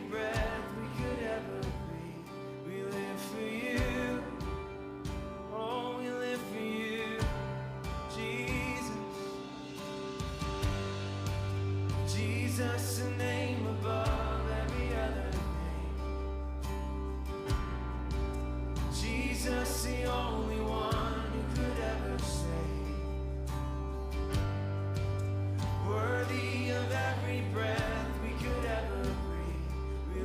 breath we could ever breathe. We live for you. Oh, we live for you, Jesus. Jesus, the name above every other name. Jesus, the only one who could ever save. Worthy of every breath we could ever breathe. We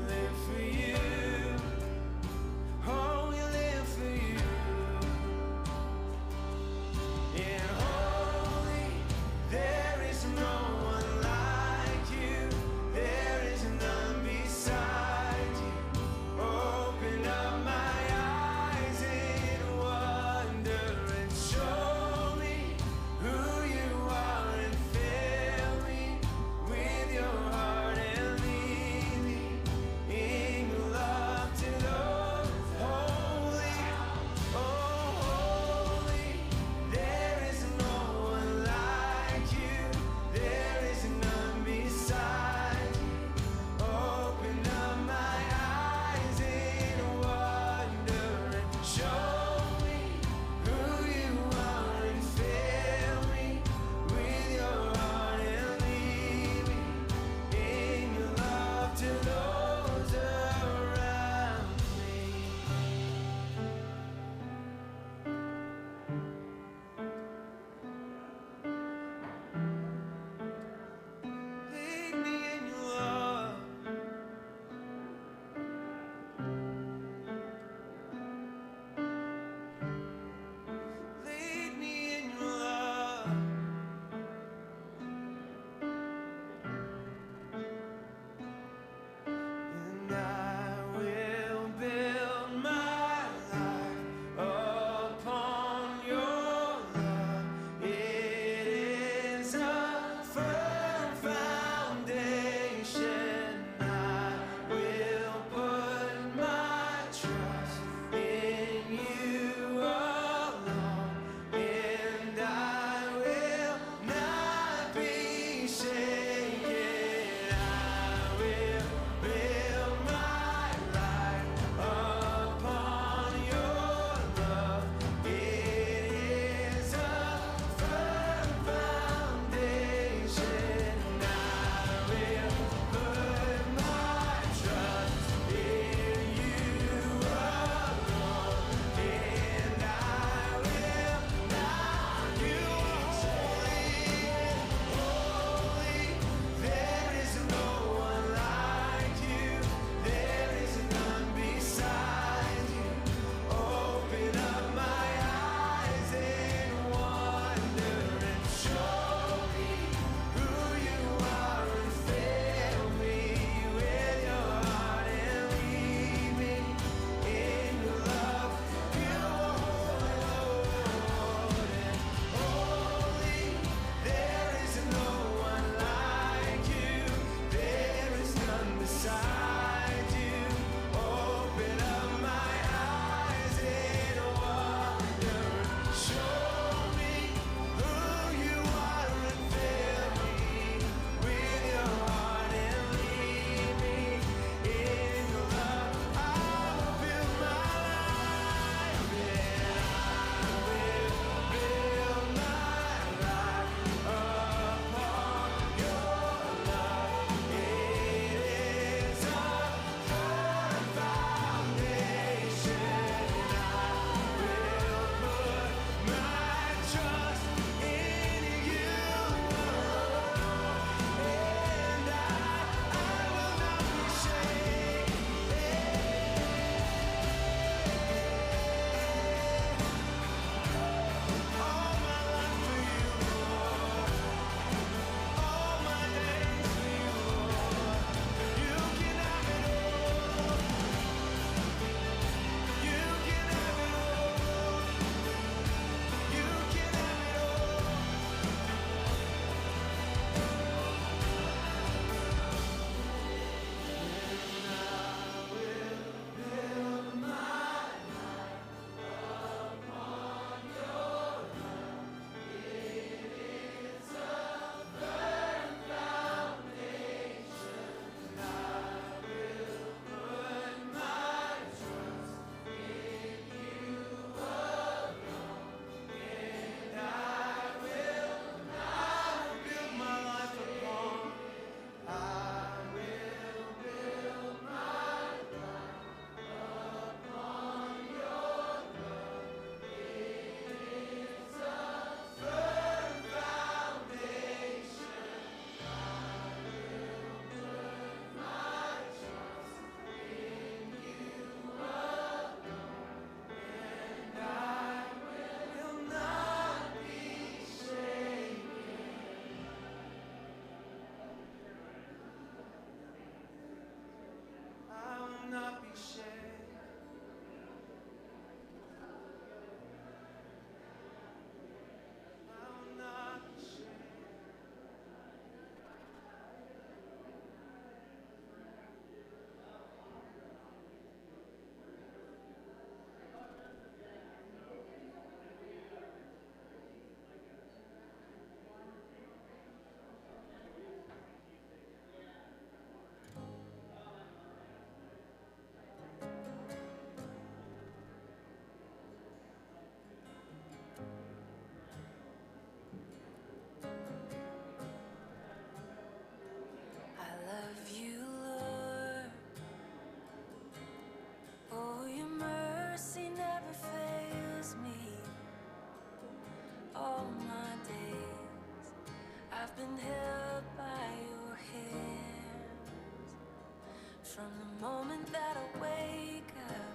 From the moment that I wake up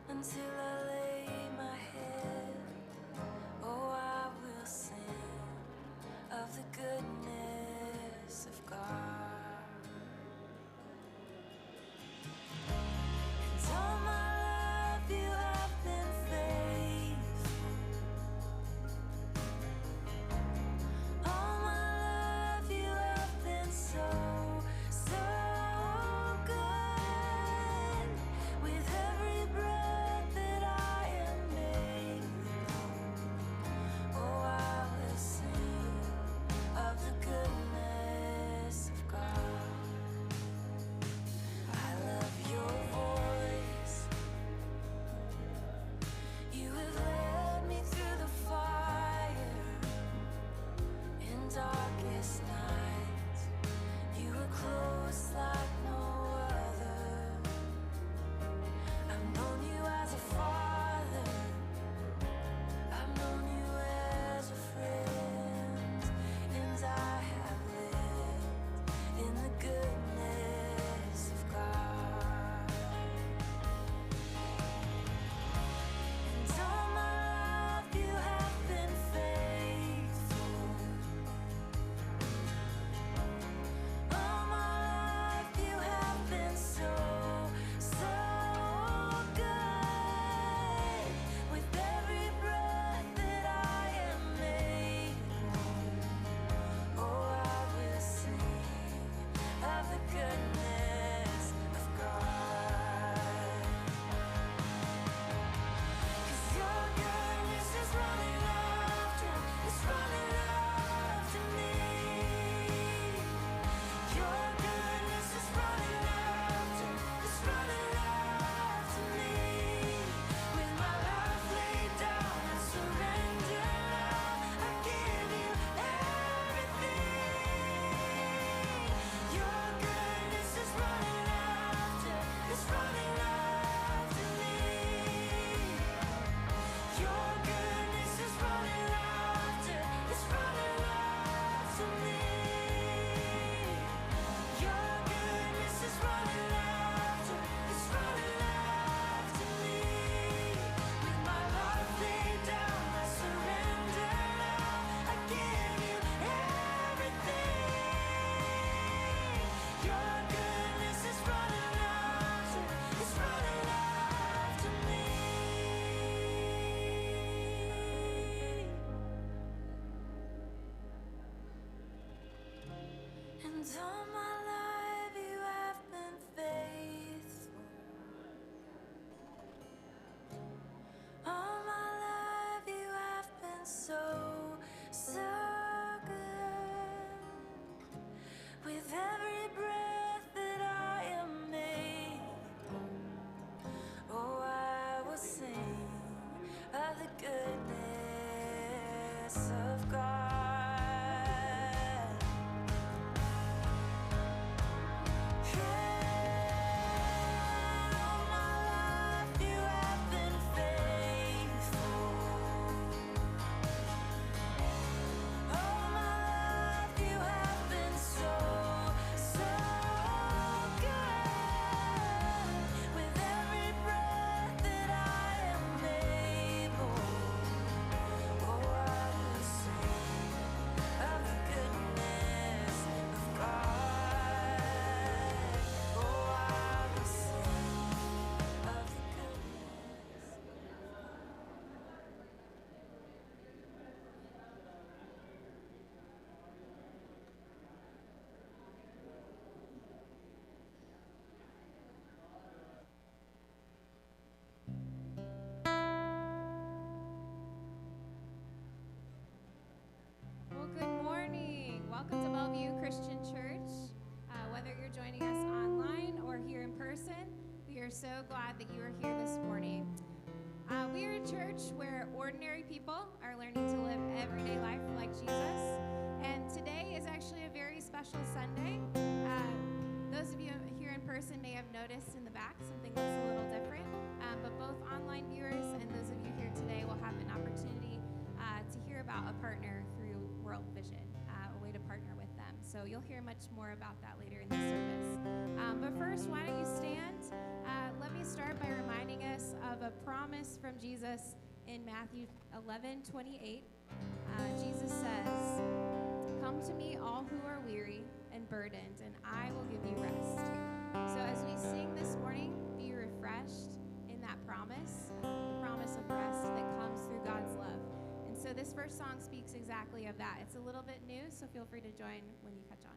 until I lay my head, oh, I will sing of the goodness of God. And all my life you have been faithful. All my life you have been so good. With every breath that I am able, oh, I will sing of the goodness of God. I love your voice. You have led me through the fire in darkest nights. You were close like no other. I've known you as a father. I've known you as a friend. And I have lived in the goodness of God. And all my life you have been faithful. All my life you have been so, so good. With every breath that I am able, oh, I will sing of the goodness of God. 'Cause your goodness is running after me. Your goodness is running after me. With my life laid down, I surrender now. I give you everything. Your goodness is running after me. Your goodness is running after me. Your goodness is running after me. With my life laid down, I surrender now. I give you everything. Your goodness is running after me. And all my life you have been faithful. All my life you have been so, so good. With every breath that I am able, oh, I will sing of the goodness of God. All my life you have been faithful. All my life you have been so, so good. With every breath that I am able, oh, I will sing of the goodness of God. Oh, I will sing of the goodness. Well, good morning. Welcome to Bellevue Christian Church. Whether you're joining us online or here in person, we are so glad that you are here this morning. We are a church where ordinary people are learning to live everyday life like Jesus. And today is actually a very special Sunday. Those of you here in person may have noticed in the back something looks a little different. But both online viewers and those of you here today will have an opportunity to hear about a partner through World Vision, a way to partner with them. So you'll hear much more about that later in the service. But first, why don't you stand? Let me start by reminding us of a promise from Jesus in Matthew 11:28. Jesus says, "Come to me, all who are weary and burdened, and I will give you rest." So as we sing this morning, be refreshed in that promise, the promise of rest that comes through God's love. And so this first song speaks exactly of that. It's a little bit new, so feel free to join when you catch on.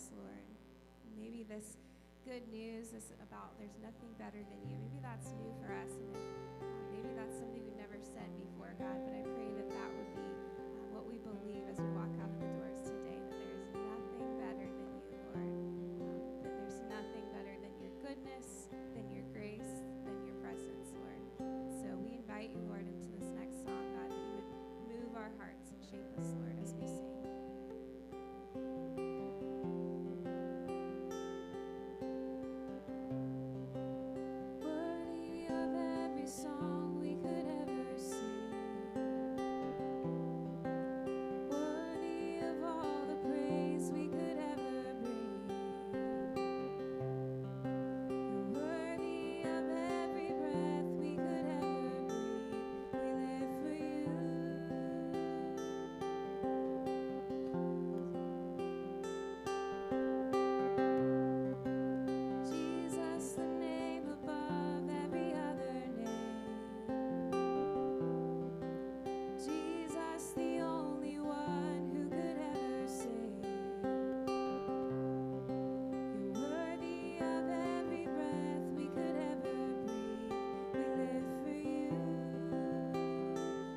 us, Lord. Maybe this good news is about there's nothing better than you. Maybe that's new for us, and maybe that's something we've never said before, God, but I pray that that would be what we believe as we walk out of the doors today, that there is nothing better than you, Lord, that there's nothing better than your goodness, than your grace, than your presence, Lord. So we invite you, Lord, into this next song, God, that you would move our hearts and shape us, Lord, as we sing. Worthy of every song we could ever sing, worthy of all the praise we could ever bring. You're worthy of every breath we could ever breathe. We live for you. Jesus, the name above every other name. Jesus, the only one who could ever save. You're worthy of every breath we could ever breathe. We live for you.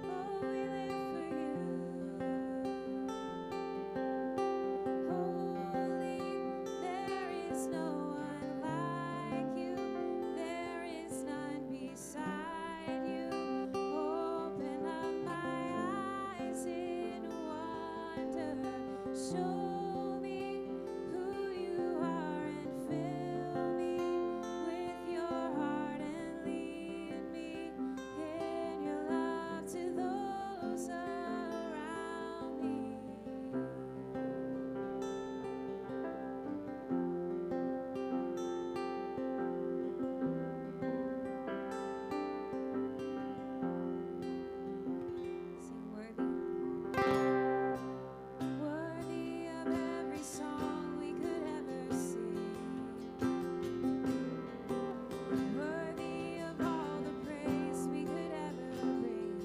Oh, we live for you. Holy, there is no one like you. There is none beside you. Open up my eyes in wonder. Show me who you are and fill me with your heart and lead me in your love to those around me. Sing worthy. Worthy of every song we could ever sing. Worthy of all the praise we could ever bring.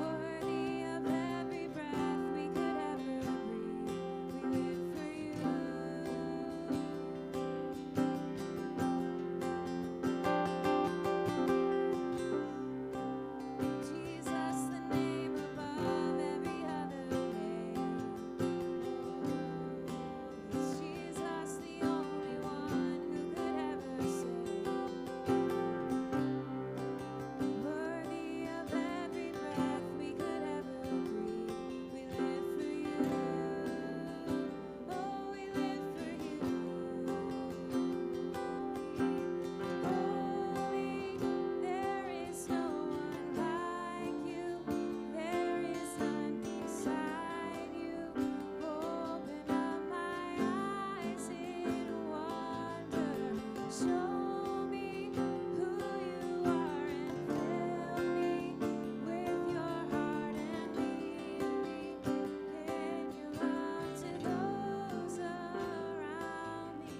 Worthy of every breath we could ever breathe. We live for you. Jesus, the name above every other name. It's Jesus, the only one who could ever save. Worthy of every breath we could ever breathe. We live for you. Oh, we live for you. Holy, there is no one like you. There is none beside you. Open up my eyes in wonder. Show me who you are and fill me with your heart and lead me in your love to those around me.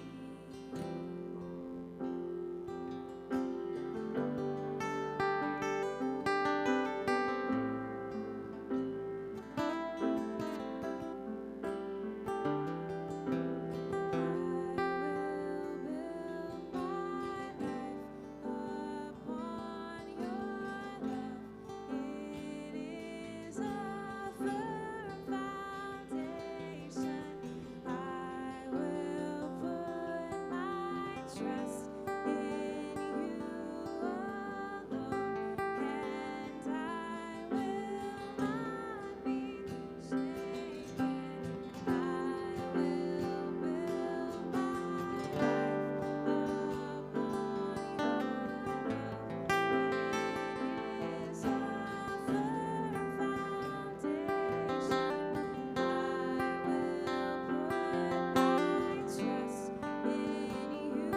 Trust in you alone, and I will not be shaken. I will build my life upon your love. It is a firm foundation. I will put my trust in you.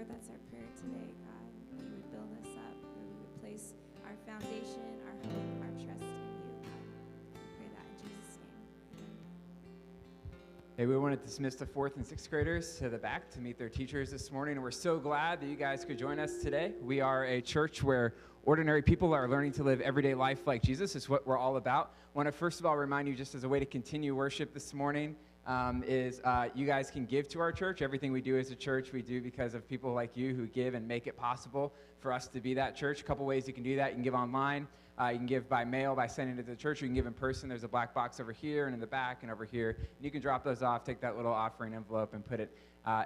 That's our prayer today, God, that you would build us up, that we would place our foundation, our hope, our trust in you, God. We pray that in Jesus' name. Hey, we want to dismiss the 4th and 6th graders to the back to meet their teachers this morning, and we're so glad that you guys could join us today. We are a church where ordinary people are learning to live everyday life like Jesus. Is what we're all about. I want to first of all remind you, just as a way to continue worship this morning, you guys can give to our church. Everything we do as a church, we do because of people like you who give and make it possible for us to be that church. A couple ways you can do that. You can give online. You can give by mail by sending it to the church. You can give in person. There's a black box over here and in the back and over here. And you can drop those off, take that little offering envelope and put it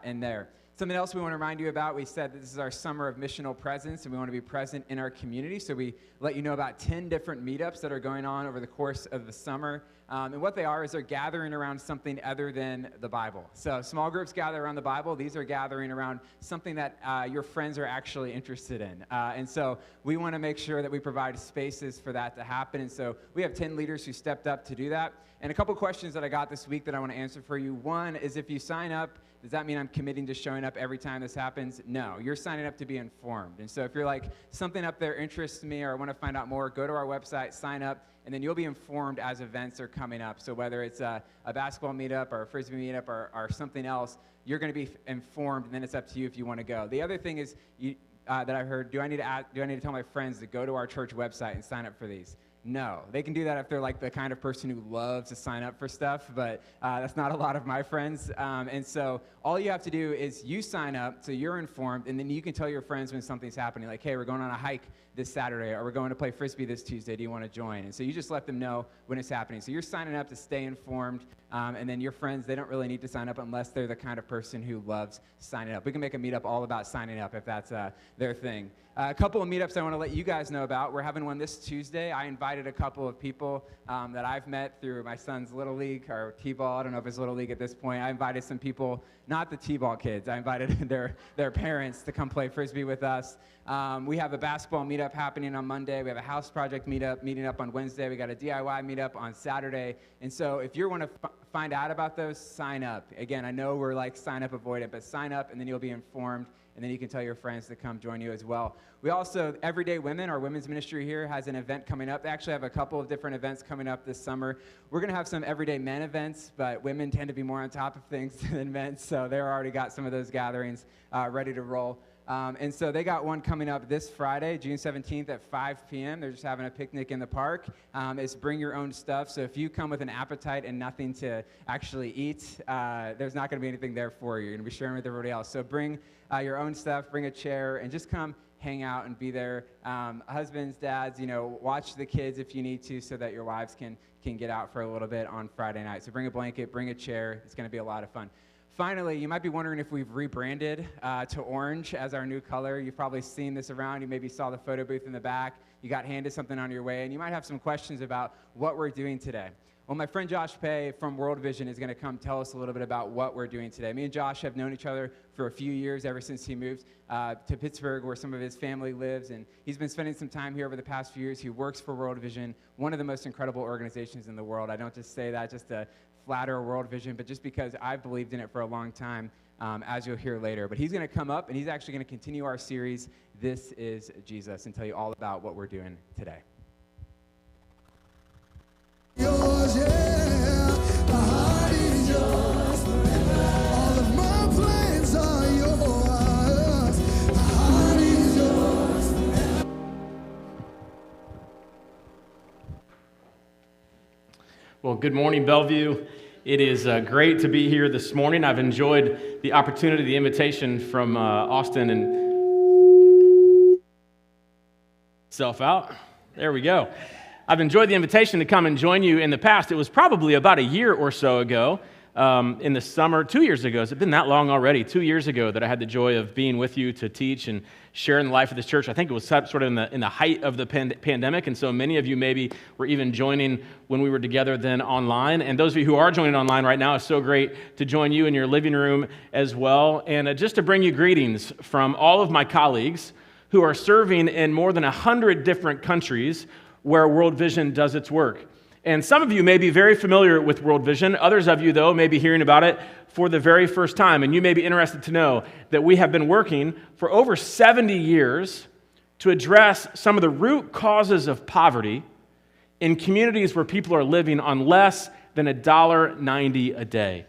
in there. Something else we want to remind you about, we said that this is our summer of missional presence, and we want to be present in our community. So we let you know about 10 different meetups that are going on over the course of the summer. And what they are is they're gathering around something other than the Bible. So small groups gather around the Bible. These are gathering around something that your friends are actually interested in. And so we want to make sure that we provide spaces for that to happen. And so we have 10 leaders who stepped up to do that. And a couple questions that I got this week that I want to answer for you. One is, if you sign up, does that mean I'm committing to showing up every time this happens? No, you're signing up to be informed. And so if you're like, something up there interests me or I want to find out more, go to our website, sign up, and then you'll be informed as events are coming up. So whether it's a basketball meetup or a Frisbee meetup or something else, you're going to be informed, and then it's up to you if you want to go. The other thing is that I heard, do I need to tell my friends to go to our church website and sign up for these? No, they can do that if they're like the kind of person who loves to sign up for stuff, but that's not a lot of my friends. And so all you have to do is you sign up so you're informed, and then you can tell your friends when something's happening, like, hey, we're going on a hike this Saturday, or we're going to play Frisbee this Tuesday. Do you want to join? And so you just let them know when it's happening. So you're signing up to stay informed, and then your friends, they don't really need to sign up unless they're the kind of person who loves signing up. We can make a meetup all about signing up if that's their thing. A couple of meetups I want to let you guys know about. We're having one this Tuesday. I invited a couple of people that I've met through my son's Little League, or T-ball. I don't know if it's Little League at this point. I invited some people, not the T-ball kids. I invited their parents to come play Frisbee with us. We have a basketball meetup happening on Monday. We have a house project meeting up on Wednesday. We got a DIY meetup on Saturday. And so if you want to find out about those, sign up. Again, I know we're like sign up avoidant, but sign up and then you'll be informed. And then you can tell your friends to come join you as well. We also, Everyday Women, our women's ministry here, has an event coming up. They actually have a couple of different events coming up this summer. We're going to have some Everyday Men events, but women tend to be more on top of things than men, so they've already got some of those gatherings ready to roll. And so they got one coming up this Friday, June 17th at 5 p.m. They're just having a picnic in the park. It's bring your own stuff. So if you come with an appetite and nothing to actually eat, there's not going to be anything there for you. You're going to be sharing with everybody else. So bring your own stuff, bring a chair, and just come hang out and be there. Husbands, dads, watch the kids if you need to so that your wives can get out for a little bit on Friday night. So bring a blanket, bring a chair. It's going to be a lot of fun. Finally, you might be wondering if we've rebranded to orange as our new color. You've probably seen this around. You maybe saw the photo booth in the back. You got handed something on your way, and you might have some questions about what we're doing today. Well, my friend Josh Pay from World Vision is going to come tell us a little bit about what we're doing today. Me and Josh have known each other for a few years, ever since he moved to Pittsburgh, where some of his family lives, and he's been spending some time here over the past few years. He works for World Vision, one of the most incredible organizations in the world. I don't just say that just to flatter World Vision, but just because I've believed in it for a long time, as you'll hear later. But he's going to come up, and he's actually going to continue our series, This is Jesus, and tell you all about what we're doing today. Yours, yeah. My heart is yours forever. All of my plans are yours. My heart is yours forever. Well, good morning, Bellevue. It is great to be here this morning. I've enjoyed the opportunity, the invitation from Austin and self out. There we go. I've enjoyed the invitation to come and join you in the past. It was probably about a year or so ago in the summer, 2 years ago. Has it been that long already? 2 years ago that I had the joy of being with you to teach and sharing the life of this church. I think it was sort of in the height of the pandemic, and so many of you maybe were even joining when we were together then online. And those of you who are joining online right now, it's so great to join you in your living room as well. And just to bring you greetings from all of my colleagues who are serving in more than 100 different countries where World Vision does its work. And some of you may be very familiar with World Vision. Others of you, though, may be hearing about it for the very first time. And you may be interested to know that we have been working for over 70 years to address some of the root causes of poverty in communities where people are living on less than $1.90 a day.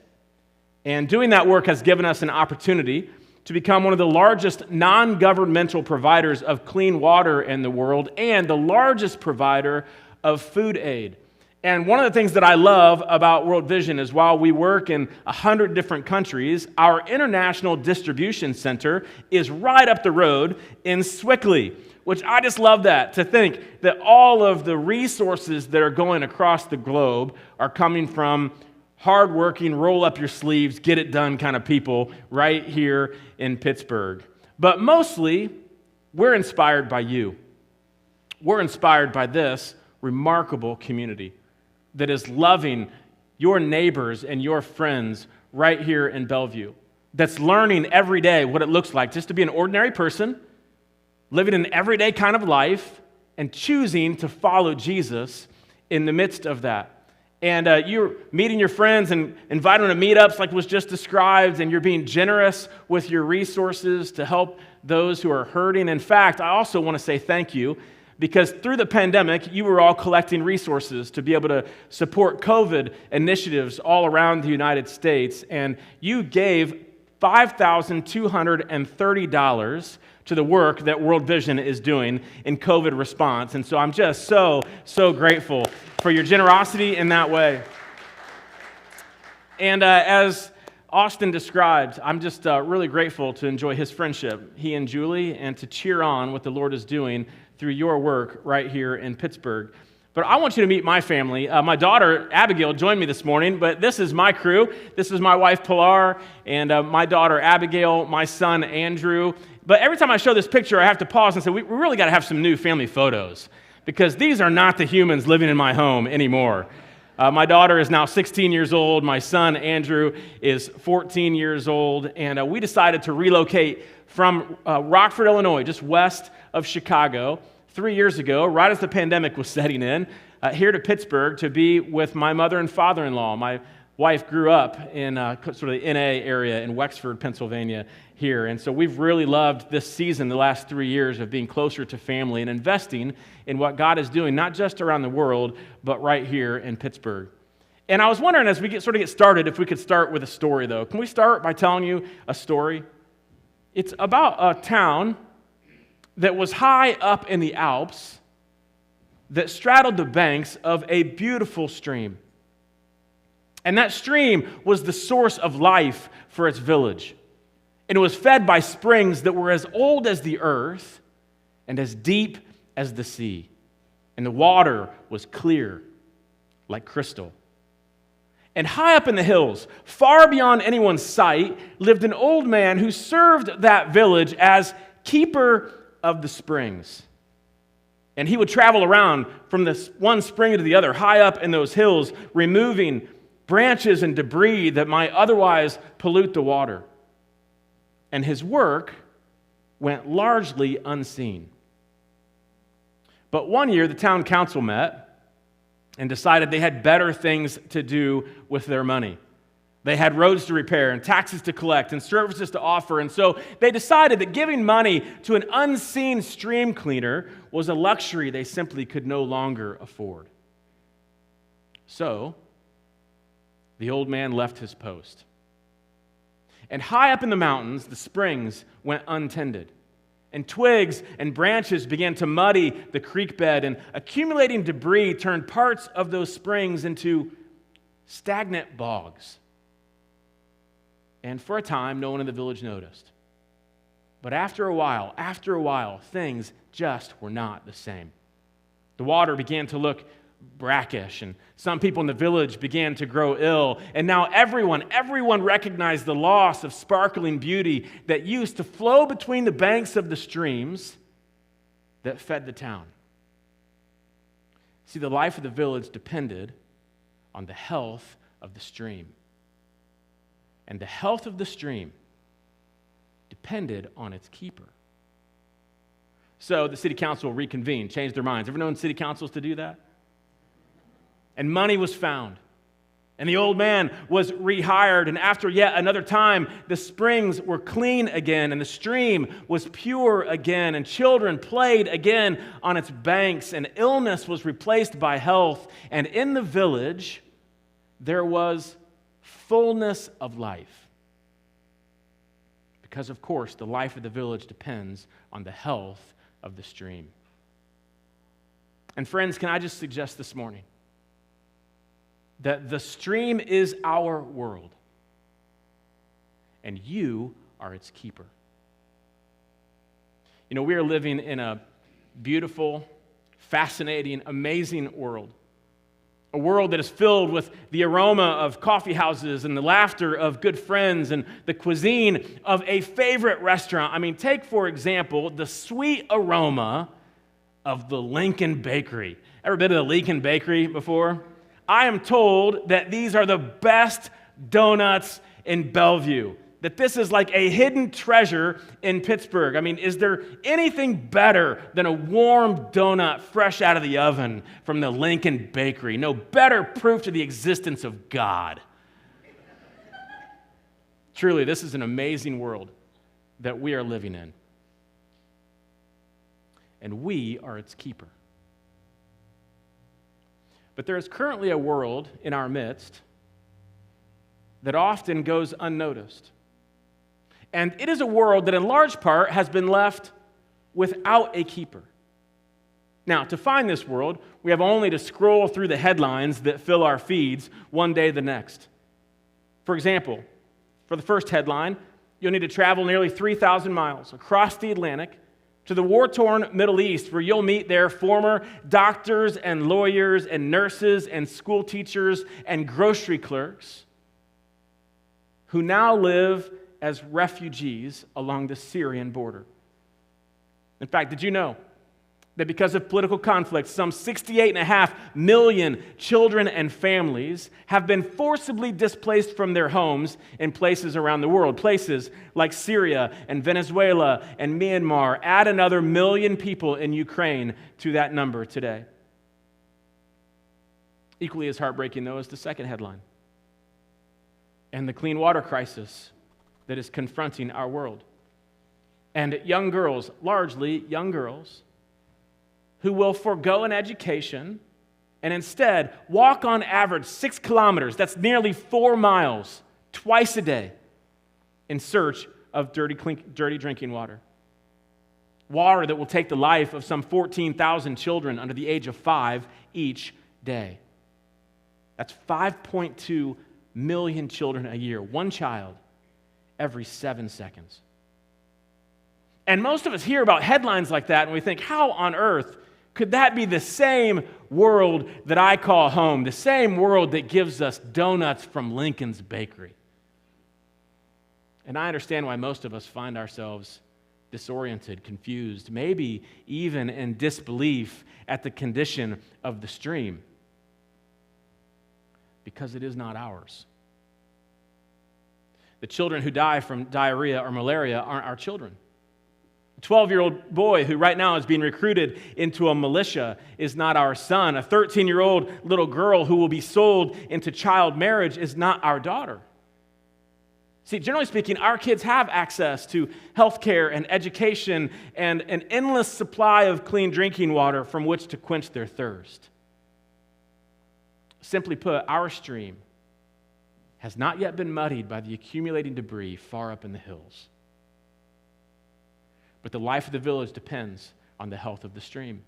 And doing that work has given us an opportunity to become one of the largest non-governmental providers of clean water in the world and the largest provider of food aid. And one of the things that I love about World Vision is while we work in 100 different countries, our international distribution center is right up the road in Swickley, which I just love that, to think that all of the resources that are going across the globe are coming from hardworking, roll up your sleeves, get it done kind of people right here in Pittsburgh. But mostly, we're inspired by you. We're inspired by this remarkable community that is loving your neighbors and your friends right here in Bellevue, that's learning every day what it looks like just to be an ordinary person, living an everyday kind of life, and choosing to follow Jesus in the midst of that. And you're meeting your friends and inviting them to meetups like was just described, and you're being generous with your resources to help those who are hurting. In fact, I also want to say thank you, because through the pandemic, you were all collecting resources to be able to support COVID initiatives all around the United States, and you gave $5,230 to the work that World Vision is doing in COVID response. And so I'm just so grateful for your generosity in that way. And as Austin described, I'm just really grateful to enjoy his friendship, he and Julie, and to cheer on what the Lord is doing through your work right here in Pittsburgh. But I want you to meet my family. My daughter, Abigail, joined me this morning, but this is my crew. This is my wife, Pilar, and my daughter, Abigail, my son, Andrew. But every time I show this picture, I have to pause and say, we really got to have some new family photos, because these are not the humans living in my home anymore. My daughter is now 16 years old. My son, Andrew, is 14 years old. And we decided to relocate from Rockford, Illinois, just west of Chicago, 3 years ago, right as the pandemic was setting in, here to Pittsburgh to be with my mother and father-in-law. My wife grew up in sort of the NA area in Wexford, Pennsylvania here. And so we've really loved this season, the last 3 years of being closer to family and investing in what God is doing, not just around the world, but right here in Pittsburgh. And I was wondering, as we get started, if we could start with a story, though. Can we start by telling you a story? It's about a town that was high up in the Alps that straddled the banks of a beautiful stream. And that stream was the source of life for its village. And it was fed by springs that were as old as the earth and as deep as the sea. And the water was clear like crystal. And high up in the hills, far beyond anyone's sight, lived an old man who served that village as keeper of the springs. And he would travel around from this one spring to the other, high up in those hills, removing branches and debris that might otherwise pollute the water. And his work went largely unseen. But one year, the town council met and decided they had better things to do with their money. They had roads to repair and taxes to collect and services to offer. And so they decided that giving money to an unseen stream cleaner was a luxury they simply could no longer afford. So the old man left his post. And high up in the mountains, the springs went untended. And twigs and branches began to muddy the creek bed, and accumulating debris turned parts of those springs into stagnant bogs. And for a time, no one in the village noticed. But after a while, things just were not the same. The water began to look brackish, and some people in the village began to grow ill. And now everyone recognized the loss of sparkling beauty that used to flow between the banks of the streams that fed the town. See, the life of the village depended on the health of the stream. And the health of the stream depended on its keeper. So the city council reconvened, changed their minds. Ever known city councils to do that? And money was found. And the old man was rehired. And after yet another time, the springs were clean again, and the stream was pure again, and children played again on its banks, and illness was replaced by health. And in the village, there was fullness of life. Because, of course, the life of the village depends on the health of the stream. And friends, can I just suggest this morning that the stream is our world, and you are its keeper. You know, we are living in a beautiful, fascinating, amazing world. A world that is filled with the aroma of coffee houses and the laughter of good friends and the cuisine of a favorite restaurant. I mean, take, for example, the sweet aroma of the Lincoln Bakery. Ever been to the Lincoln Bakery before? I am told that these are the best donuts in Bellevue, that this is like a hidden treasure in Pittsburgh. I mean, is there anything better than a warm donut fresh out of the oven from the Lincoln Bakery? No better proof to the existence of God. Truly, this is an amazing world that we are living in. And we are its keeper. But there is currently a world in our midst that often goes unnoticed. And it is a world that in large part has been left without a keeper. Now, to find this world, we have only to scroll through the headlines that fill our feeds one day the next. For example, for the first headline, you'll need to travel nearly 3,000 miles across the Atlantic to the war-torn Middle East, where you'll meet their former doctors and lawyers and nurses and school teachers and grocery clerks who now live as refugees along the Syrian border. In fact, did you know that because of political conflict, some 68.5 million children and families have been forcibly displaced from their homes in places around the world? Places like Syria and Venezuela and Myanmar. Add another 1 million people in Ukraine to that number today. Equally as heartbreaking, though, is the second headline, and the clean water crisis that is confronting our world. And young girls, largely young girls, who will forego an education and instead walk on average 6 kilometers, that's nearly 4 miles, twice a day, in search of dirty drinking water. Water that will take the life of some 14,000 children under the age of 5 each day. That's 5.2 million children a year, one child every 7 seconds. And most of us hear about headlines like that and we think, how on earth could that be the same world that I call home, the same world that gives us donuts from Lincoln's Bakery? And I understand why most of us find ourselves disoriented, confused, maybe even in disbelief at the condition of the stream, because it is not ours. The children who die from diarrhea or malaria aren't our children. A 12-year-old boy who right now is being recruited into a militia is not our son. A 13-year-old little girl who will be sold into child marriage is not our daughter. See, generally speaking, our kids have access to health care and education and an endless supply of clean drinking water from which to quench their thirst. Simply put, our stream has not yet been muddied by the accumulating debris far up in the hills. But the life of the village depends on the health of the stream.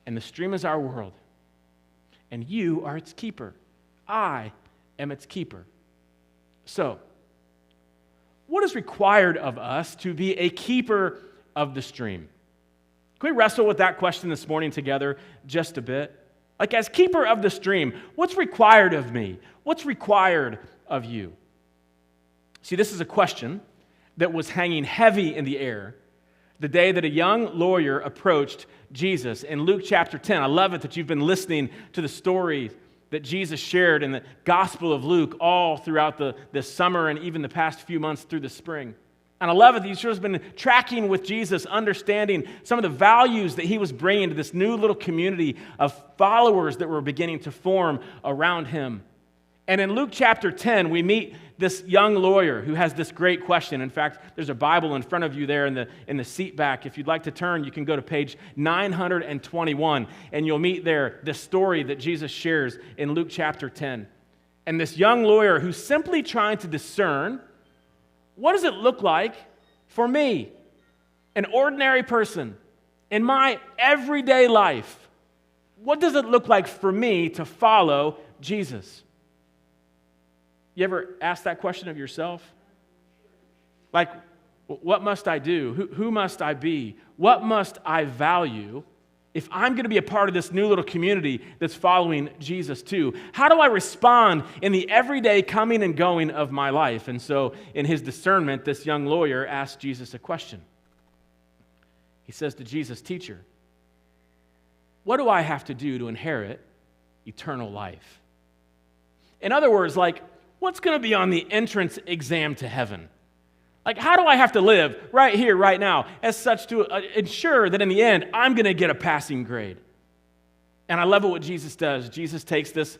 And the stream is our world. And you are its keeper. I am its keeper. So, what is required of us to be a keeper of the stream? Can we wrestle with that question this morning together just a bit? Like, as keeper of the stream, what's required of me? What's required of you? See, this is a question that was hanging heavy in the air the day that a young lawyer approached Jesus. In Luke chapter 10, I love it that you've been listening to the story that Jesus shared in the Gospel of Luke all throughout this summer and even the past few months through the spring. And I love it that you've been tracking with Jesus, understanding some of the values that he was bringing to this new little community of followers that were beginning to form around him. And in Luke chapter 10, we meet this young lawyer who has this great question. In fact, there's a Bible in front of you there in the seat back. If you'd like to turn, you can go to page 921, and you'll meet there the story that Jesus shares in Luke chapter 10. And this young lawyer who's simply trying to discern, what does it look like for me, an ordinary person, in my everyday life? What does it look like for me to follow Jesus? You ever ask that question of yourself? Like, what must I do? Who must I be? What must I value if I'm going to be a part of this new little community that's following Jesus too? How do I respond in the everyday coming and going of my life? And so, in his discernment, this young lawyer asked Jesus a question. He says to Jesus, "Teacher, what do I have to do to inherit eternal life?" In other words, like, what's going to be on the entrance exam to heaven? Like, how do I have to live right here, right now, as such to ensure that in the end, I'm going to get a passing grade? And I love what Jesus does. Jesus takes this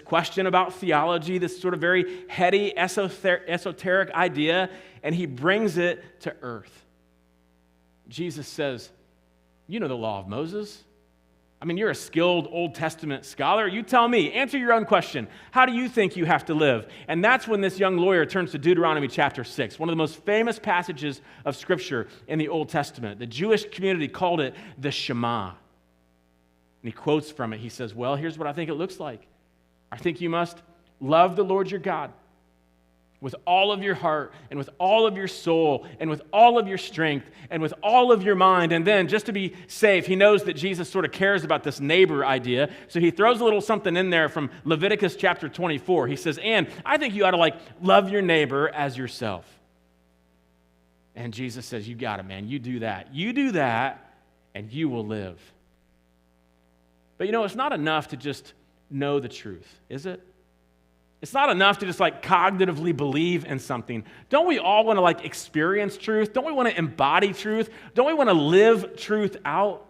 question about theology, this sort of very heady, esoteric idea, and he brings it to earth. Jesus says, "You know the law of Moses. I mean, you're a skilled Old Testament scholar. You tell me, answer your own question. How do you think you have to live?" And that's when this young lawyer turns to Deuteronomy chapter 6, one of the most famous passages of Scripture in the Old Testament. The Jewish community called it the Shema. And he quotes from it. He says, "Well, here's what I think it looks like. I think you must love the Lord your God with all of your heart and with all of your soul and with all of your strength and with all of your mind." And then, just to be safe, he knows that Jesus sort of cares about this neighbor idea, so he throws a little something in there from Leviticus chapter 24. He says, "And I think you ought to love your neighbor as yourself." And Jesus says, "You got it, man. You do that. You do that, and you will live." But it's not enough to just know the truth, is it? It's not enough to just cognitively believe in something. Don't we all want to experience truth? Don't we want to embody truth? Don't we want to live truth out?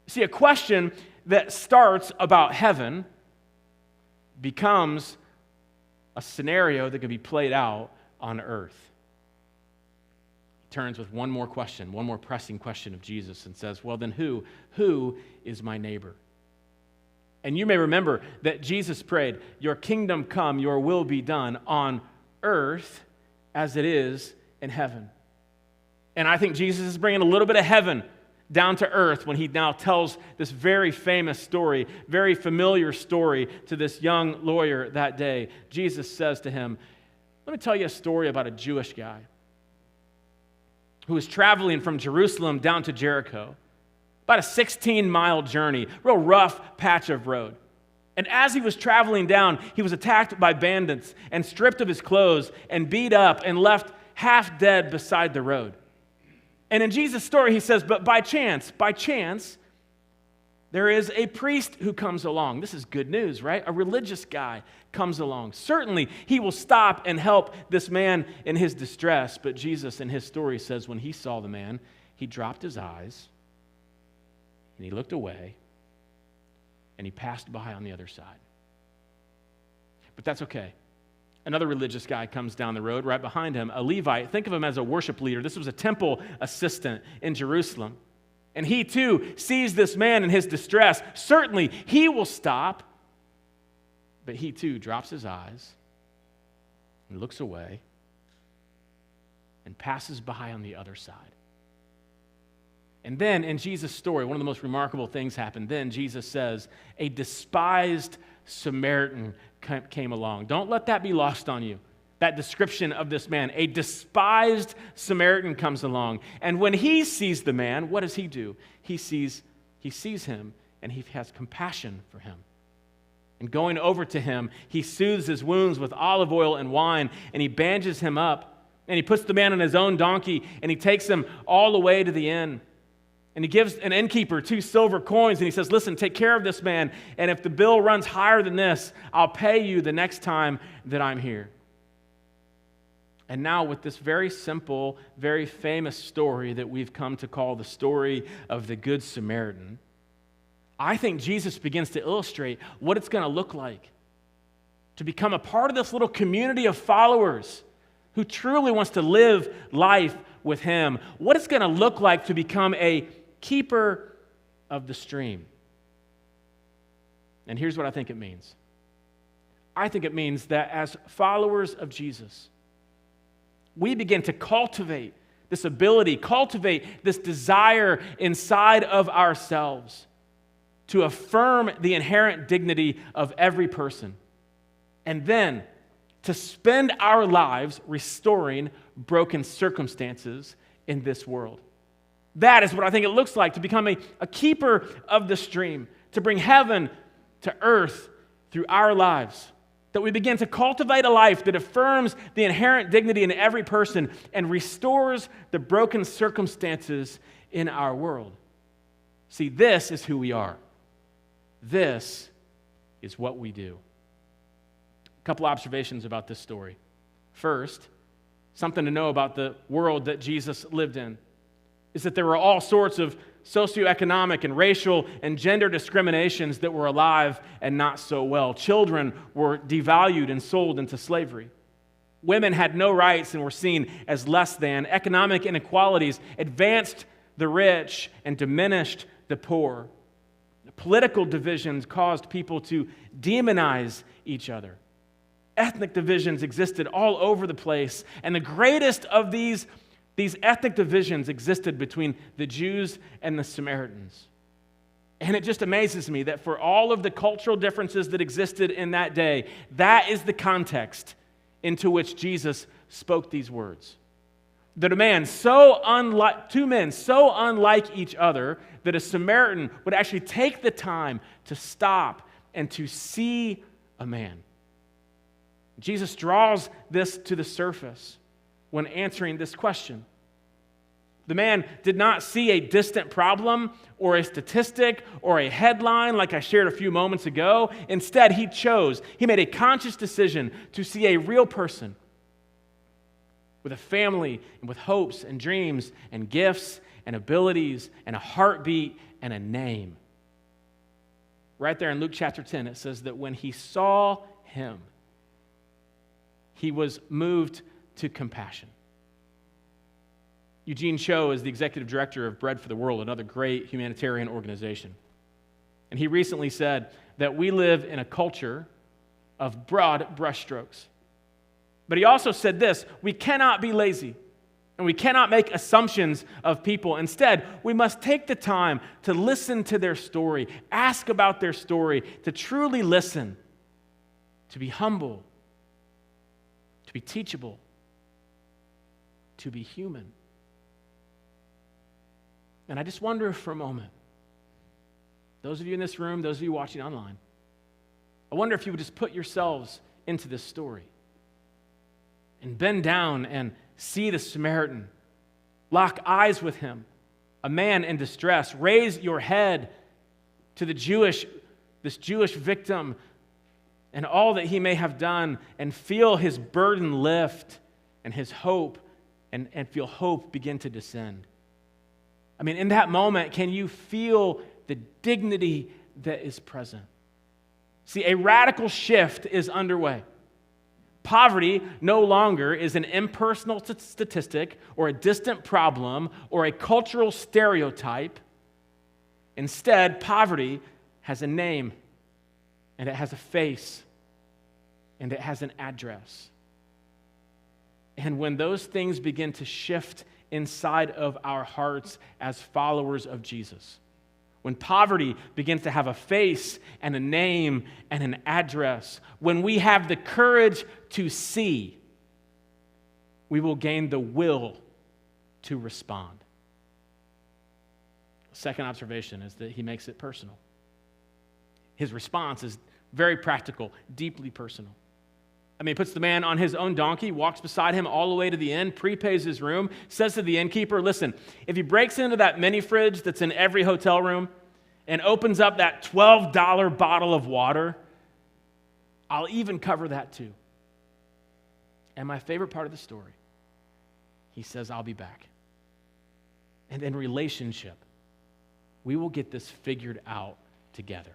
See, a question that starts about heaven becomes a scenario that can be played out on earth. He turns with one more question, one more pressing question of Jesus, and says, "Well, then who is my neighbor?" And you may remember that Jesus prayed, "Your kingdom come, your will be done on earth as it is in heaven." And I think Jesus is bringing a little bit of heaven down to earth when he now tells this very famous story, very familiar story to this young lawyer that day. Jesus says to him, "Let me tell you a story about a Jewish guy who was traveling from Jerusalem down to Jericho. About a 16-mile journey, real rough patch of road. And as he was traveling down, he was attacked by bandits and stripped of his clothes and beat up and left half dead beside the road. And in Jesus' story, he says, but by chance, there is a priest who comes along." This is good news, right? A religious guy comes along. Certainly, he will stop and help this man in his distress. But Jesus, in his story, says when he saw the man, he dropped his eyes, and he looked away, and he passed by on the other side. But that's okay. Another religious guy comes down the road right behind him, a Levite. Think of him as a worship leader. This was a temple assistant in Jerusalem. And he too sees this man in his distress. Certainly, he will stop, but he too drops his eyes and looks away and passes by on the other side. And then in Jesus' story, one of the most remarkable things happened. Then Jesus says, a despised Samaritan came along. Don't let that be lost on you, that description of this man. A despised Samaritan comes along. And when he sees the man, what does he do? He sees him, and he has compassion for him. And going over to him, he soothes his wounds with olive oil and wine, and he bandages him up, and he puts the man on his own donkey, and he takes him all the way to the inn. And he gives an innkeeper 2 silver coins, and he says, listen, take care of this man, and if the bill runs higher than this, I'll pay you the next time that I'm here. And now with this very simple, very famous story that we've come to call the story of the Good Samaritan, I think Jesus begins to illustrate what it's going to look like to become a part of this little community of followers who truly wants to live life with him, what it's going to look like to become a keeper of the stream. And here's what I think it means. I think it means that as followers of Jesus, we begin to cultivate this ability, cultivate this desire inside of ourselves to affirm the inherent dignity of every person, and then to spend our lives restoring broken circumstances in this world. That is what I think it looks like to become a keeper of the stream, to bring heaven to earth through our lives. That we begin to cultivate a life that affirms the inherent dignity in every person and restores the broken circumstances in our world. See, this is who we are. This is what we do. A couple observations about this story. First, something to know about the world that Jesus lived in is that there were all sorts of socioeconomic and racial and gender discriminations that were alive and not so well. Children were devalued and sold into slavery. Women had no rights and were seen as less than. Economic inequalities advanced the rich and diminished the poor. Political divisions caused people to demonize each other. Ethnic divisions existed all over the place, and the greatest of these ethnic divisions existed between the Jews and the Samaritans. And it just amazes me that for all of the cultural differences that existed in that day, that is the context into which Jesus spoke these words. That two men so unlike each other that a Samaritan would actually take the time to stop and to see a man. Jesus draws this to the surface when answering this question. The man did not see a distant problem or a statistic or a headline like I shared a few moments ago. Instead, he made a conscious decision to see a real person with a family and with hopes and dreams and gifts and abilities and a heartbeat and a name. Right there in Luke chapter 10, it says that when he saw him, he was moved to compassion. Eugene Cho is the executive director of Bread for the World, another great humanitarian organization. And he recently said that we live in a culture of broad brushstrokes. But he also said this: we cannot be lazy and we cannot make assumptions of people. Instead, we must take the time to listen to their story, ask about their story, to truly listen, to be humble, to be teachable, to be human. And I just wonder for a moment, those of you in this room, those of you watching online, I wonder if you would just put yourselves into this story and bend down and see the Samaritan, lock eyes with him, a man in distress, raise your head to this Jewish victim and all that he may have done, and feel his burden lift and his hope, and feel hope begin to descend. I mean, in that moment, can you feel the dignity that is present? See, a radical shift is underway. Poverty no longer is an impersonal statistic or a distant problem or a cultural stereotype. Instead, poverty has a name, and it has a face, and it has an address. And when those things begin to shift inside of our hearts as followers of Jesus, when poverty begins to have a face and a name and an address, when we have the courage to see, we will gain the will to respond. The second observation is that he makes it personal. His response is very practical, deeply personal. I mean, he puts the man on his own donkey, walks beside him all the way to the inn, prepays his room, says to the innkeeper, listen, if he breaks into that mini fridge that's in every hotel room and opens up that $12 bottle of water, I'll even cover that too. And my favorite part of the story, he says, I'll be back. And in relationship, we will get this figured out together.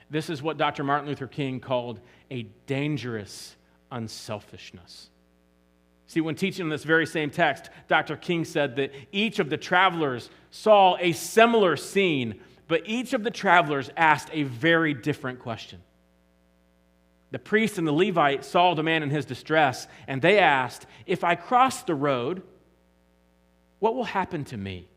This is what Dr. Martin Luther King called a dangerous unselfishness. See, when teaching this very same text, Dr. King said that each of the travelers saw a similar scene, but each of the travelers asked a very different question. The priest and the Levite saw the man in his distress, and they asked, if I cross the road, what will happen to me?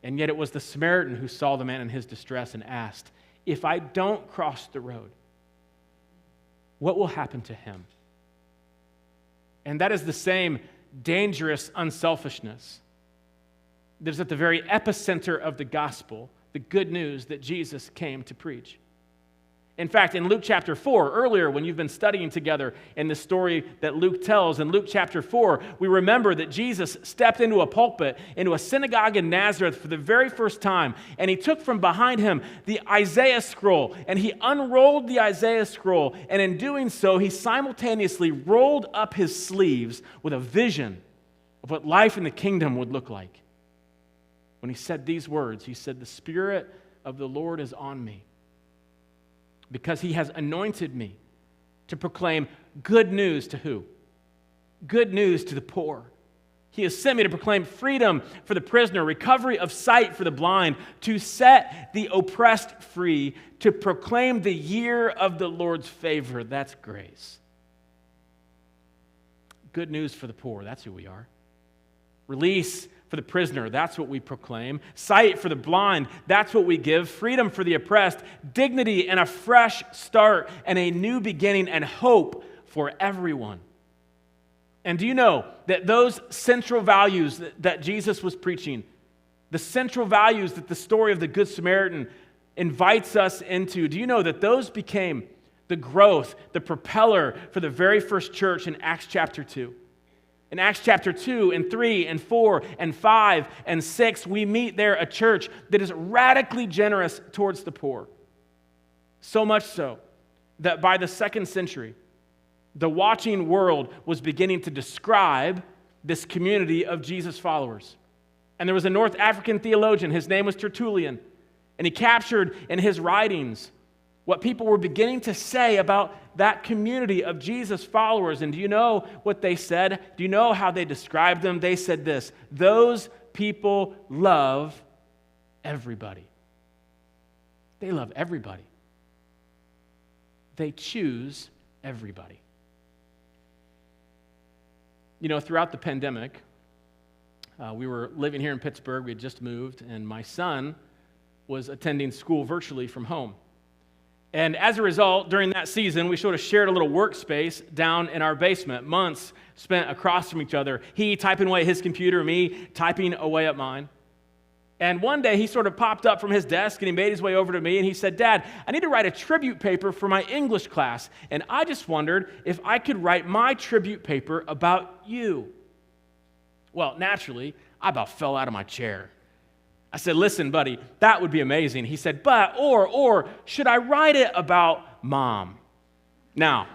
And yet it was the Samaritan who saw the man in his distress and asked, if I don't cross the road, what will happen to him? And that is the same dangerous unselfishness that is at the very epicenter of the gospel, the good news that Jesus came to preach. In fact, in Luke chapter 4, earlier when you've been studying together in the story that Luke tells, in Luke chapter 4, we remember that Jesus stepped into a pulpit, into a synagogue in Nazareth for the very first time, and he took from behind him the Isaiah scroll, and he unrolled the Isaiah scroll, and in doing so, he simultaneously rolled up his sleeves with a vision of what life in the kingdom would look like. When he said these words, he said, the Spirit of the Lord is on me, because he has anointed me to proclaim good news to who? Good news to the poor. He has sent me to proclaim freedom for the prisoner, recovery of sight for the blind, to set the oppressed free, to proclaim the year of the Lord's favor. That's grace. Good news for the poor. That's who we are. Release for the prisoner, that's what we proclaim. Sight for the blind, that's what we give. Freedom for the oppressed, dignity and a fresh start and a new beginning and hope for everyone. And do you know that those central values that Jesus was preaching, the central values that the story of the Good Samaritan invites us into, do you know that those became the growth, the propeller for the very first church in Acts chapter 2? In Acts chapter 2 and 3 and 4 and 5 and 6, we meet there a church that is radically generous towards the poor. So much so that by the 2nd century, the watching world was beginning to describe this community of Jesus followers. And there was a North African theologian, his name was Tertullian, and he captured in his writings what people were beginning to say about that community of Jesus followers. And do you know what they said? Do you know how they described them? They said this: those people love everybody. They love everybody. They choose everybody. You know, throughout the pandemic, we were living here in Pittsburgh. We had just moved, and my son was attending school virtually from home. And as a result, during that season, we sort of shared a little workspace down in our basement, months spent across from each other. He typing away at his computer, me typing away at mine. And one day, he sort of popped up from his desk, and he made his way over to me, and he said, Dad, I need to write a tribute paper for my English class, and I just wondered if I could write my tribute paper about you. Well, naturally, I about fell out of my chair. I said, listen, buddy, that would be amazing. He said, or should I write it about Mom? Now,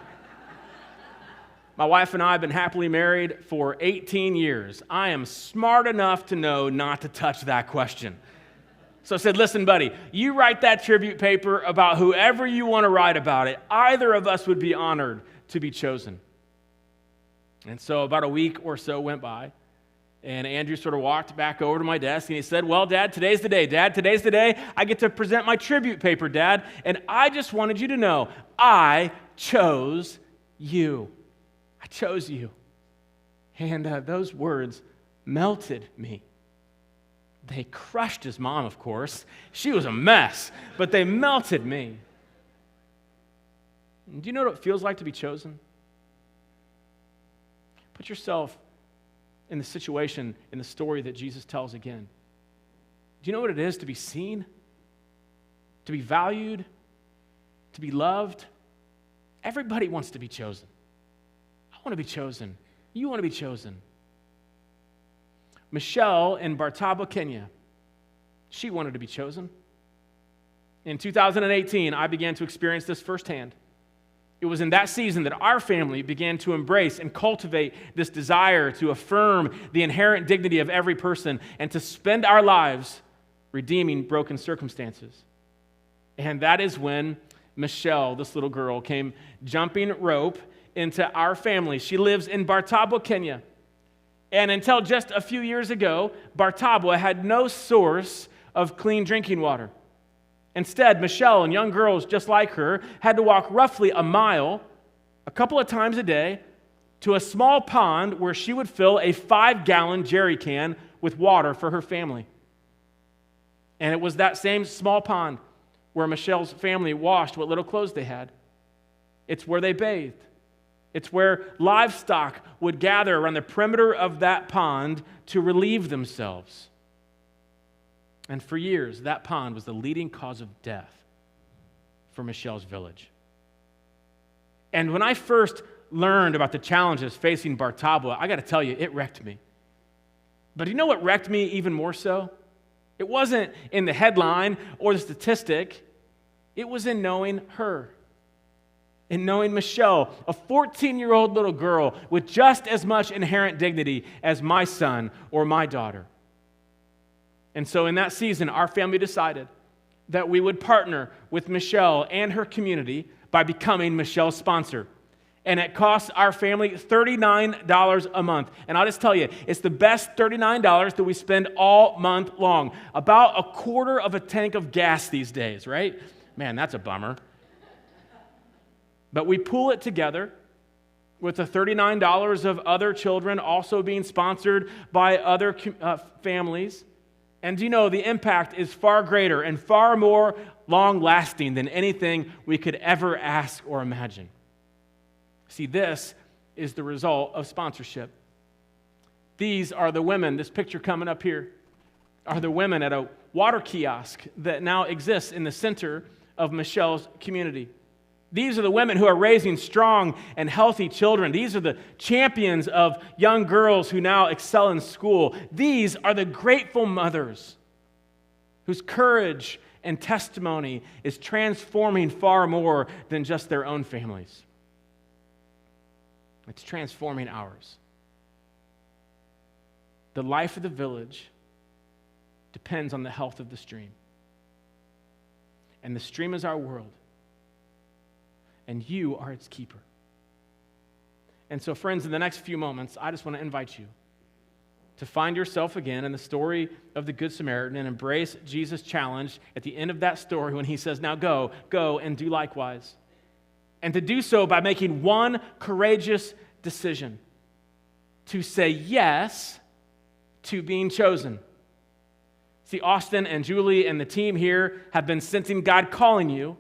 my wife and I have been happily married for 18 years. I am smart enough to know not to touch that question. So I said, listen, buddy, you write that tribute paper about whoever you want to write about it. Either of us would be honored to be chosen. And so about a week or so went by. And Andrew sort of walked back over to my desk and he said, well, Dad, today's the day. Dad, today's the day I get to present my tribute paper, Dad. And I just wanted you to know, I chose you. I chose you. And those words melted me. They crushed his mom, of course. She was a mess, but they melted me. Do you know what it feels like to be chosen? Put yourself in the situation, in the story that Jesus tells again. Do you know what it is to be seen? to be valued, to be loved. Everybody wants to be chosen. I want to be chosen. You want to be chosen. Michelle in Bartabo, Kenya, she wanted to be chosen. In 2018, I began to experience this firsthand. It was in that season that our family began to embrace and cultivate this desire to affirm the inherent dignity of every person and to spend our lives redeeming broken circumstances. And that is when Michelle, this little girl, came jumping rope into our family. She lives in Bartabo, Kenya. And until just a few years ago, Bartabo had no source of clean drinking water. Instead, Michelle and young girls just like her had to walk roughly a mile, a couple of times a day, to a small pond where she would fill a 5-gallon jerry can with water for her family. And it was that same small pond where Michelle's family washed what little clothes they had. It's where they bathed. It's where livestock would gather around the perimeter of that pond to relieve themselves. And for years, that pond was the leading cause of death for Michelle's village. And when I first learned about the challenges facing Bartabo, I got to tell you, it wrecked me. But you know what wrecked me even more so? It wasn't in the headline or the statistic. It was in knowing her. In knowing Michelle, a 14-year-old little girl with just as much inherent dignity as my son or my daughter. And so in that season, our family decided that we would partner with Michelle and her community by becoming Michelle's sponsor. And it costs our family $39 a month. And I'll just tell you, it's the best $39 that we spend all month long. About a quarter of a tank of gas these days, right? Man, that's a bummer. But we pool it together with the $39 of other children also being sponsored by other families. And you know, the impact is far greater and far more long-lasting than anything we could ever ask or imagine. See, this is the result of sponsorship. These are the women, this picture coming up here, are the women at a water kiosk that now exists in the center of Michelle's community. These are the women who are raising strong and healthy children. These are the champions of young girls who now excel in school. These are the grateful mothers whose courage and testimony is transforming far more than just their own families. It's transforming ours. The life of the village depends on the health of the stream. And the stream is our world. And you are its keeper. And so, friends, in the next few moments, I just want to invite you to find yourself again in the story of the Good Samaritan and embrace Jesus' challenge at the end of that story when he says, now go and do likewise. And to do so by making one courageous decision to say yes to being chosen. See, Austin and Julie and the team here have been sensing God calling you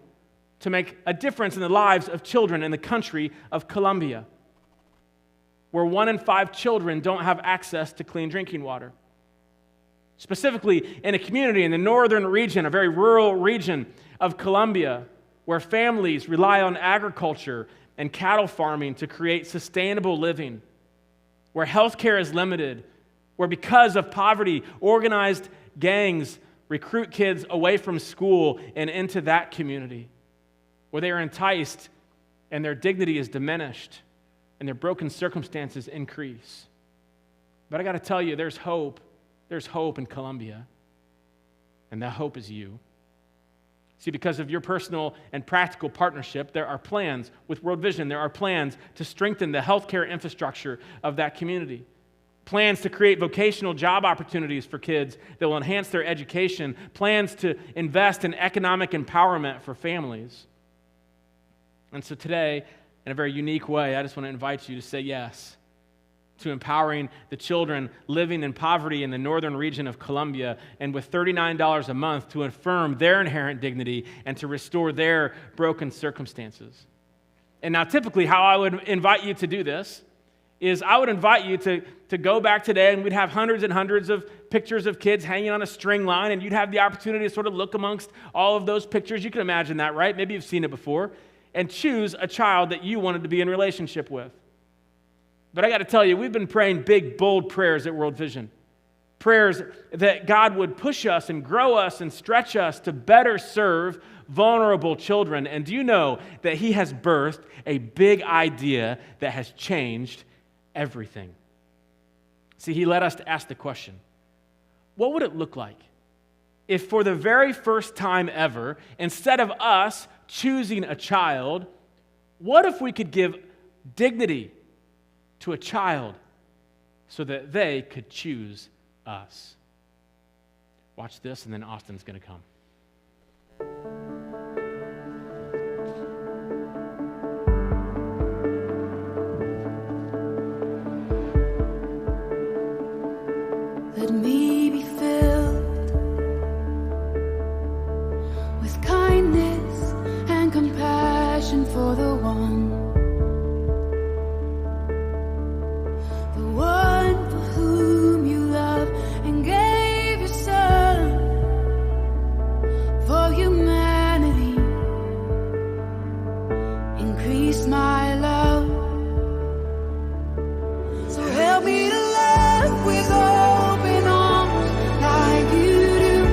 to make a difference in the lives of children in the country of Colombia, where 1 in 5 children don't have access to clean drinking water. Specifically, in a community in the northern region, a very rural region of Colombia, where families rely on agriculture and cattle farming to create sustainable living, where healthcare is limited, where because of poverty, organized gangs recruit kids away from school and into that community, where they are enticed and their dignity is diminished and their broken circumstances increase. But I got to tell you, there's hope. There's hope in Colombia, and that hope is you. See, because of your personal and practical partnership, there are plans with World Vision. There are plans to strengthen the healthcare infrastructure of that community. Plans to create vocational job opportunities for kids that will enhance their education. Plans to invest in economic empowerment for families. And so today, in a very unique way, I just want to invite you to say yes to empowering the children living in poverty in the northern region of Colombia, and with $39 a month to affirm their inherent dignity and to restore their broken circumstances. And now typically how I would invite you to do this is I would invite you to go back today, and we'd have hundreds and hundreds of pictures of kids hanging on a string line, and you'd have the opportunity to sort of look amongst all of those pictures. You can imagine that, right? Maybe you've seen it before. And choose a child that you wanted to be in relationship with. But I got to tell you, we've been praying big, bold prayers at World Vision. Prayers that God would push us and grow us and stretch us to better serve vulnerable children. And do you know that He has birthed a big idea that has changed everything? See, He led us to ask the question, what would it look like if for the very first time ever, instead of us choosing a child, what if we could give dignity to a child so that they could choose us? Watch this, and then Austin's going to come. Let me be filled with kindness and compassion for the one for whom you love and gave your son for humanity. Increase my love, so help me to love with open arms like you do.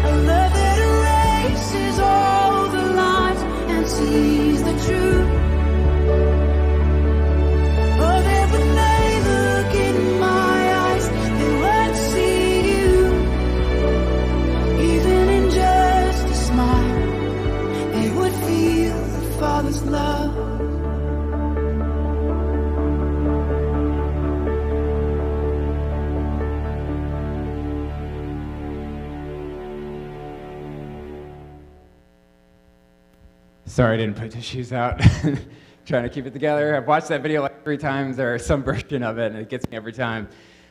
A love that erases all the lies and sees the truth. Oh, that when they look in my eyes, they would see you. Even in just a smile, they would feel the Father's love. Sorry I didn't put tissues out. Trying to keep it together. I've watched that video like 3 times or some version of it, and it gets me every time.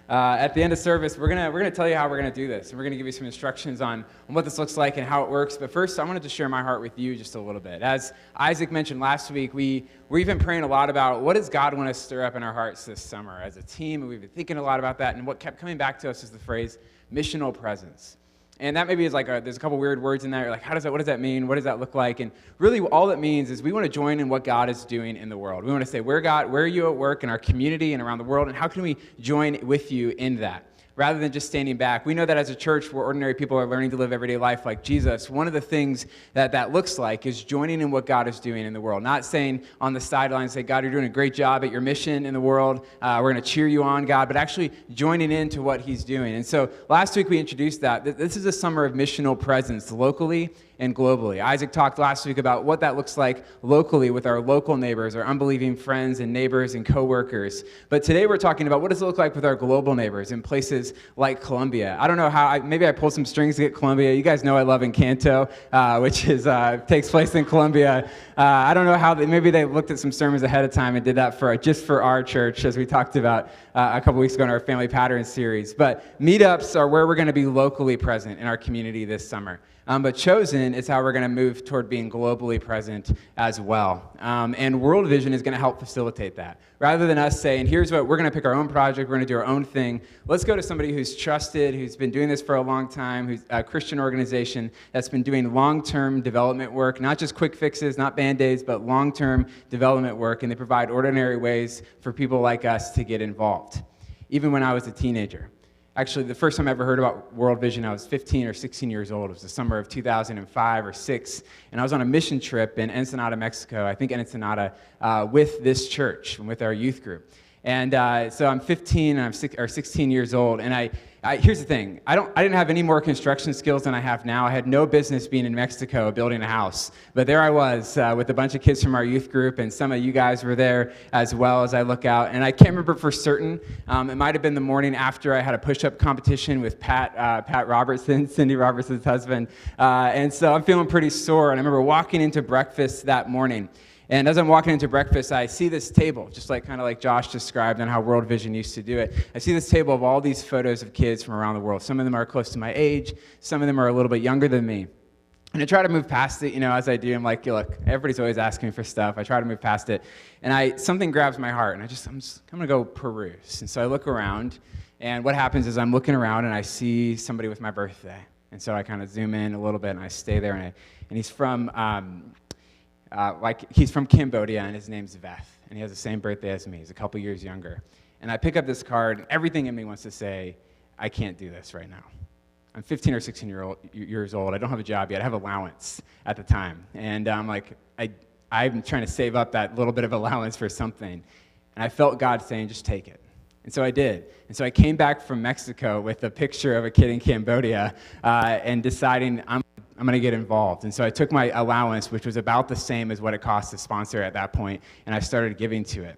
At the end of service, we're gonna tell you how we're gonna do this, and we're gonna give you some instructions on what this looks like and how it works. But first, I wanted to share my heart with you just a little bit. As Isaac mentioned last week, we've been praying a lot about what does God want to stir up in our hearts this summer as a team, and we've been thinking a lot about that. And what kept coming back to us is the phrase missional presence. And that maybe is like there's a couple weird words in there. You're like, what does that mean? What does that look like? And really all it means is we want to join in what God is doing in the world. We want to say, where are you at work in our community and around the world, and how can we join with you in that? Rather than just standing back. We know that as a church where ordinary people are learning to live everyday life like Jesus, one of the things that looks like is joining in what God is doing in the world. Not saying on the sidelines, say, God, you're doing a great job at your mission in the world. We're going to cheer you on, God, but actually joining into what He's doing. And so last week we introduced that. This is a summer of missional presence locally and globally. Isaac talked last week about what that looks like locally with our local neighbors, our unbelieving friends and neighbors and coworkers. But today we're talking about what does it look like with our global neighbors in places like Colombia. I don't know how, maybe I pulled some strings to get Colombia. You guys know I love Encanto, which takes place in Colombia. I don't know how, maybe they looked at some sermons ahead of time and did that just for our church, as we talked about a couple weeks ago in our Family Patterns series. But meetups are where we're going to be locally present in our community this summer. But Chosen is how we're going to move toward being globally present as well. And World Vision is going to help facilitate that. Rather than us saying, here's what, we're going to pick our own project, we're going to do our own thing, let's go to somebody who's trusted, who's been doing this for a long time, who's a Christian organization that's been doing long-term development work, not just quick fixes, not Band-Aids, but long-term development work, and they provide ordinary ways for people like us to get involved. Even when I was a teenager. Actually, the first time I ever heard about World Vision, I was 15 or 16 years old. It was the summer of 2005 or 6, and I was on a mission trip in Ensenada, Mexico, I think Ensenada, with this church and with our youth group. And so I'm 15 and I'm 16 years old, and here's the thing. I didn't have any more construction skills than I have now. I had no business being in Mexico building a house. But there I was with a bunch of kids from our youth group, and some of you guys were there as well as I look out. And I can't remember for certain. It might have been the morning after I had a push-up competition with Pat Robertson, Cindy Robertson's husband. And so I'm feeling pretty sore. And I remember walking into breakfast that morning. And as I'm walking into breakfast, I see this table, just kind of like Josh described on how World Vision used to do it. I see this table of all these photos of kids from around the world. Some of them are close to my age. Some of them are a little bit younger than me. And I try to move past it, as I do. I'm like, look, everybody's always asking me for stuff. I try to move past it. And something grabs my heart, and I'm going to go peruse. And so I look around, and what happens is I'm looking around, and I see somebody with my birthday. And so I kind of zoom in a little bit, and I stay there. And he's from he's from Cambodia, and his name's Veth. And he has the same birthday as me. He's a couple years younger. And I pick up this card, and everything in me wants to say, I can't do this right now. I'm 15 or 16 years old. I don't have a job yet. I have allowance at the time. And I'm trying to save up that little bit of allowance for something. And I felt God saying, just take it. And so I did. And so I came back from Mexico with a picture of a kid in Cambodia and deciding I'm going to get involved. And so I took my allowance, which was about the same as what it cost to sponsor at that point, and I started giving to it.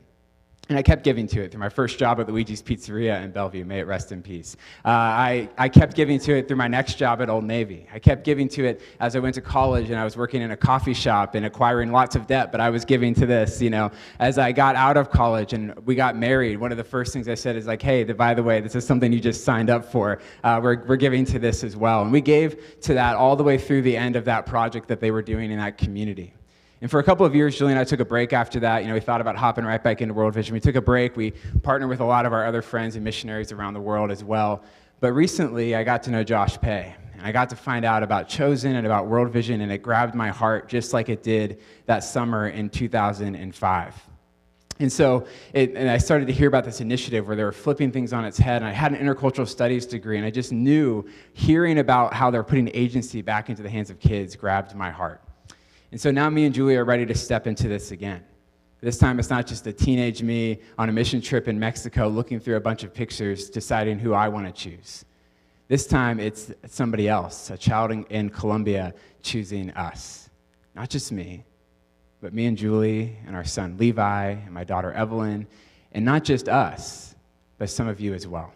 And I kept giving to it through my first job at Luigi's Pizzeria in Bellevue. May it rest in peace. I kept giving to it through my next job at Old Navy. I kept giving to it as I went to college, and I was working in a coffee shop and acquiring lots of debt, but I was giving to this, As I got out of college and we got married, one of the first things I said is like, hey, by the way, this is something you just signed up for. We're giving to this as well. And we gave to that all the way through the end of that project that they were doing in that community. And for a couple of years, Julie and I took a break after that. We thought about hopping right back into World Vision. We took a break. We partnered with a lot of our other friends and missionaries around the world as well. But recently, I got to know Josh Pay. And I got to find out about Chosen and about World Vision, and it grabbed my heart just like it did that summer in 2005. And so I started to hear about this initiative where they were flipping things on its head. And I had an intercultural studies degree, and I just knew hearing about how they're putting agency back into the hands of kids grabbed my heart. And so now me and Julie are ready to step into this again. This time it's not just a teenage me on a mission trip in Mexico looking through a bunch of pictures, deciding who I want to choose. This time it's somebody else, a child in Colombia choosing us. Not just me, but me and Julie and our son Levi and my daughter Evelyn, and not just us, but some of you as well.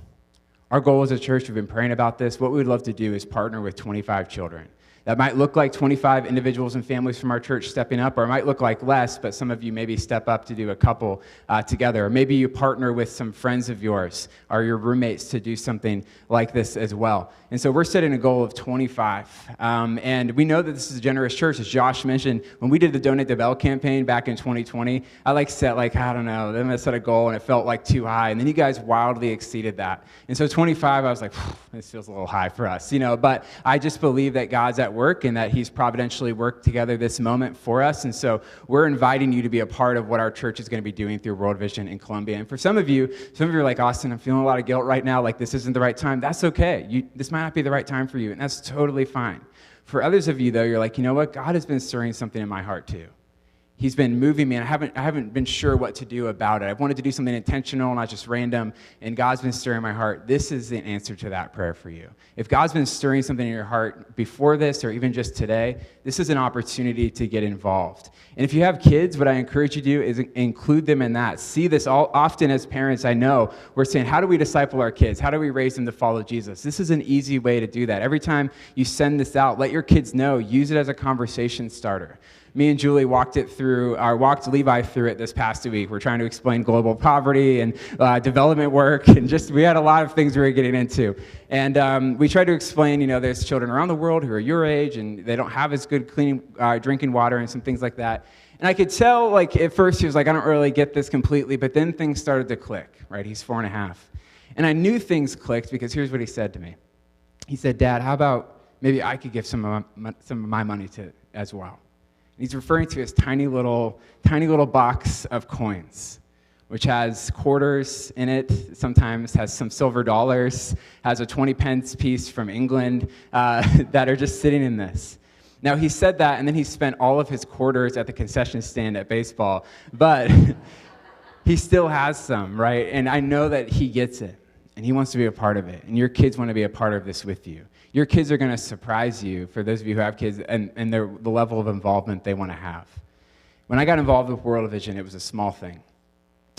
Our goal as a church, we've been praying about this. What we would love to do is partner with 25 children. That might look like 25 individuals and families from our church stepping up, or it might look like less, but some of you maybe step up to do a couple together. Or maybe you partner with some friends of yours or your roommates to do something like this as well. And so we're setting a goal of 25. And we know that this is a generous church. As Josh mentioned, when we did the Donate the Bell campaign back in 2020, I set then I set a goal and it felt too high. And then you guys wildly exceeded that. And so 25, I was like, this feels a little high for us, but I just believe that God's at work and that he's providentially worked together this moment for us. And so we're inviting you to be a part of what our church is going to be doing through World Vision in Colombia. And for some of you are like, Austin, I'm feeling a lot of guilt right now. This isn't the right time. That's okay. This might not be the right time for you, and that's totally fine. For others of you, though, you're like, you know what? God has been stirring something in my heart, too. He's been moving me, and I haven't been sure what to do about it. I've wanted to do something intentional, not just random, and God's been stirring my heart. This is the answer to that prayer for you. If God's been stirring something in your heart before this, or even just today, this is an opportunity to get involved. And if you have kids, what I encourage you to do is include them in that. See this often as parents, I know, we're saying, how do we disciple our kids? How do we raise them to follow Jesus? This is an easy way to do that. Every time you send this out, let your kids know, use it as a conversation starter. Me and Julie walked Levi through it this past week. We're trying to explain global poverty and development work, and we had a lot of things we were getting into. And we tried to explain, there's children around the world who are your age, and they don't have as good clean drinking water and some things like that. And I could tell, at first he was like, I don't really get this completely, but then things started to click, right? He's 4.5. And I knew things clicked because here's what he said to me. He said, Dad, how about maybe I could give some of my money to as well? He's referring to his tiny little box of coins, which has quarters in it, sometimes has some silver dollars, has a 20 pence piece from England that are just sitting in this. Now, he said that, and then he spent all of his quarters at the concession stand at baseball, but he still has some, right? And I know that he gets it, and he wants to be a part of it, and your kids want to be a part of this with you. Your kids are going to surprise you, for those of you who have kids, and the level of involvement they want to have. When I got involved with World Vision, it was a small thing.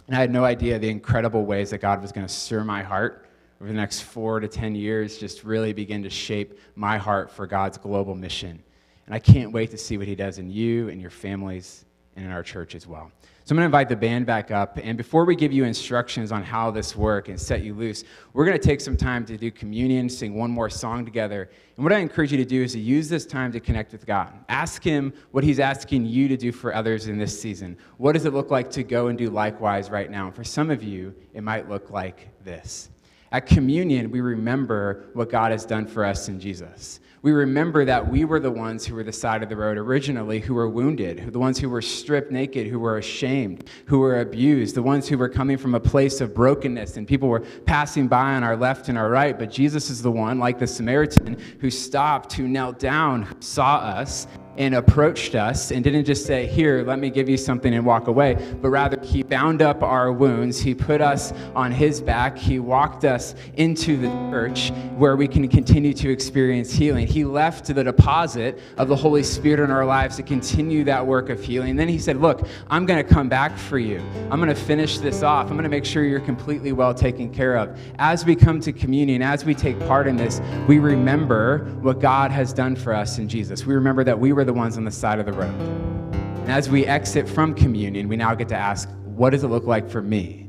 And I had no idea the incredible ways that God was going to stir my heart over the next 4 to 10 years, just really begin to shape my heart for God's global mission. And I can't wait to see what he does in you and your families and in our church as well. So I'm going to invite the band back up, and before we give you instructions on how this works and set you loose, we're going to take some time to do communion, sing one more song together. And what I encourage you to do is to use this time to connect with God. Ask him what he's asking you to do for others in this season. What does it look like to go and do likewise right now? And for some of you, it might look like this. At communion, we remember what God has done for us in Jesus. We remember that we were the ones who were the side of the road originally, who were wounded, the ones who were stripped naked, who were ashamed, who were abused, the ones who were coming from a place of brokenness, and people were passing by on our left and our right. But Jesus is the one, like the Samaritan, who stopped, who knelt down, who saw us, and approached us and didn't just say, here, let me give you something and walk away, but rather he bound up our wounds. He put us on his back. He walked us into the church where we can continue to experience healing. He left the deposit of the Holy Spirit in our lives to continue that work of healing. And then he said, look, I'm going to come back for you. I'm going to finish this off. I'm going to make sure you're completely well taken care of. As we come to communion, as we take part in this, we remember what God has done for us in Jesus. We remember that we were the ones on the side of the road. And as we exit from communion, we now get to ask, what does it look like for me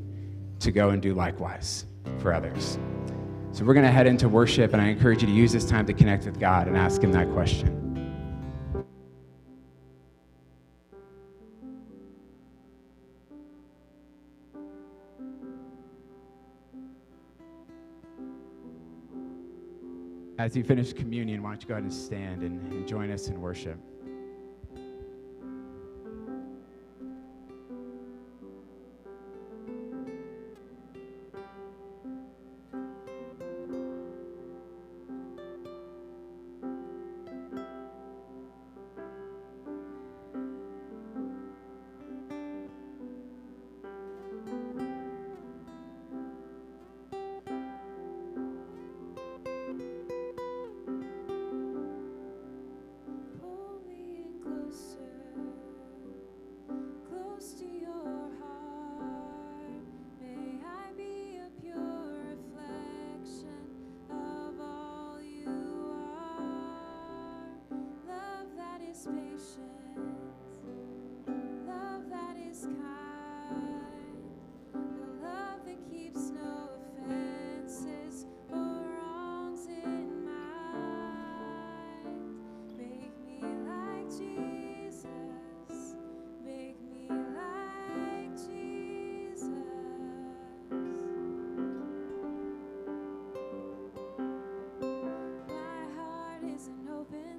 to go and do likewise for others? So we're going to head into worship, and I encourage you to use this time to connect with God and ask him that question. As you finish communion, why don't you go ahead and stand and join us in worship.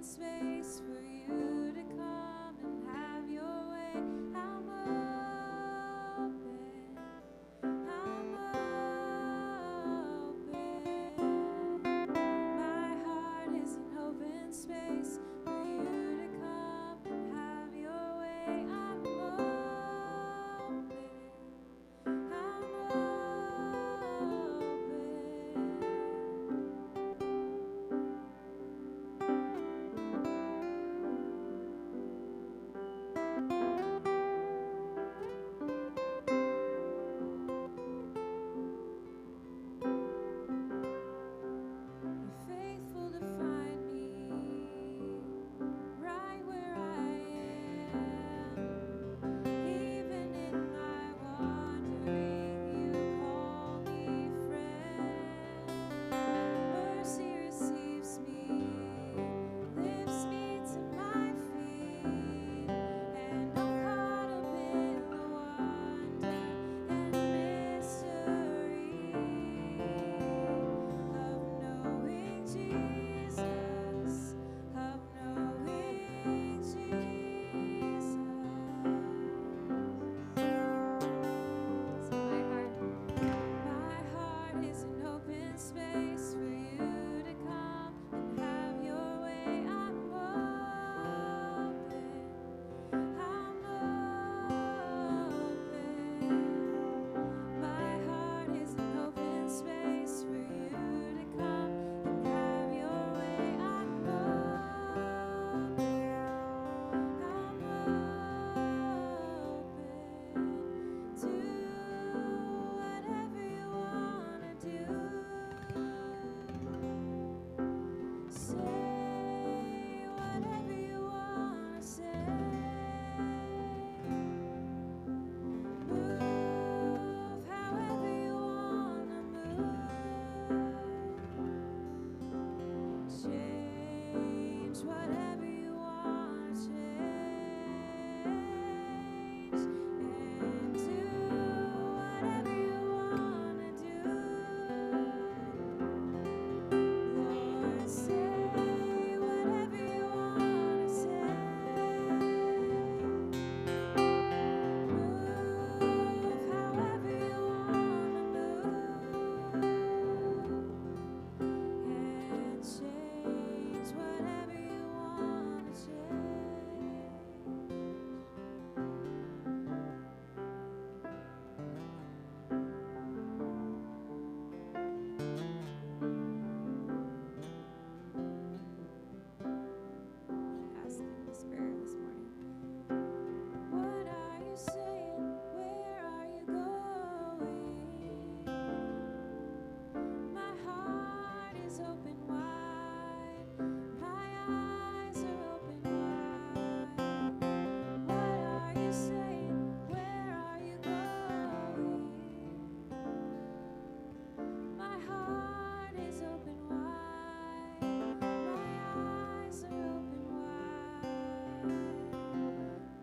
Space for you to come. change whatever you want to change, and do whatever you want to do. Lord, say whatever you want to say. Move however you want to move, and change whatever you want to change. Asking the Spirit this morning. What are you saying? Where are you going? My heart is open wide. My eyes are open wide. What are you saying? Where are you going? My heart is open wide. My eyes are open wide.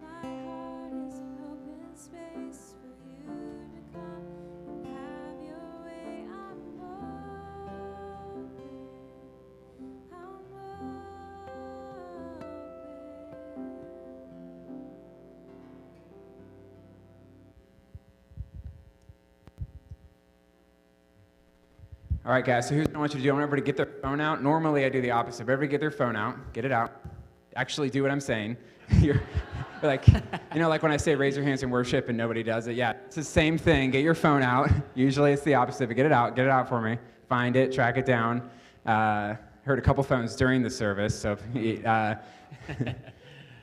My heart is an open space for you to come and have your way. I'm open. I'm All right, guys, so here's what I want you to do. I want everybody to get their phone out. Normally, I do the opposite. Everybody get their phone out, get it out, actually do what I'm saying. You're like, like when I say raise your hands in worship and nobody does it. Yeah, it's the same thing. Get your phone out. Usually it's the opposite, but get it out for me. Find it, track it down. Heard a couple phones during the service, so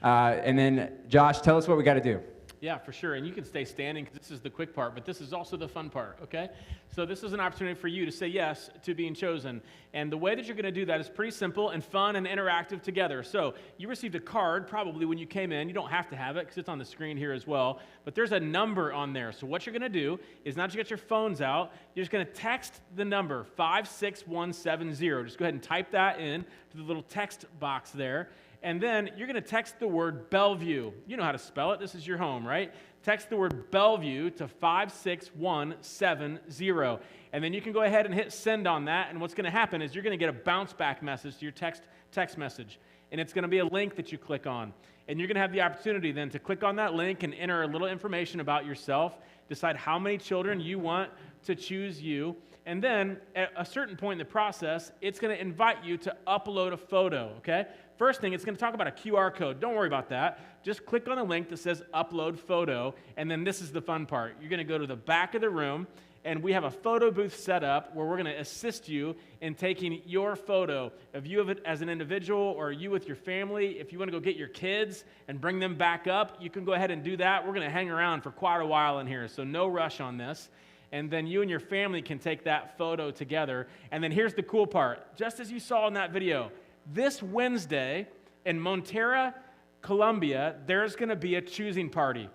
and then Josh, tell us what we got to do. Yeah, for sure. And you can stay standing because this is the quick part, but this is also the fun part, okay? So this is an opportunity for you to say yes to being chosen. And the way that you're going to do that is pretty simple and fun and interactive together. So you received a card probably when you came in. You don't have to have it because it's on the screen here as well. But there's a number on there. So what you're going to do is not just get your phones out. You're just going to text the number 56170. Just go ahead and type that in to the little text box there. And then you're going to text the word Bellevue. You know how to spell it. This is your home, right? Text the word Bellevue to 56170. And then you can go ahead and hit send on that. And what's going to happen is you're going to get a bounce back message to your text message. And it's going to be a link that you click on. And you're going to have the opportunity then to click on that link and enter a little information about yourself, decide how many children you want to choose you. And then at a certain point in the process, it's going to invite you to upload a photo, okay? First thing, it's going to talk about a QR code. Don't worry about that. Just click on the link that says upload photo, and then this is the fun part. You're going to go to the back of the room, and we have a photo booth set up where we're going to assist you in taking your photo of you as an individual or you with your family. If you want to go get your kids and bring them back up, you can go ahead and do that. We're going to hang around for quite a while in here, so no rush on this. And then you and your family can take that photo together. And then here's the cool part. Just as you saw in that video, this Wednesday in Montera, Colombia, there's going to be a choosing party.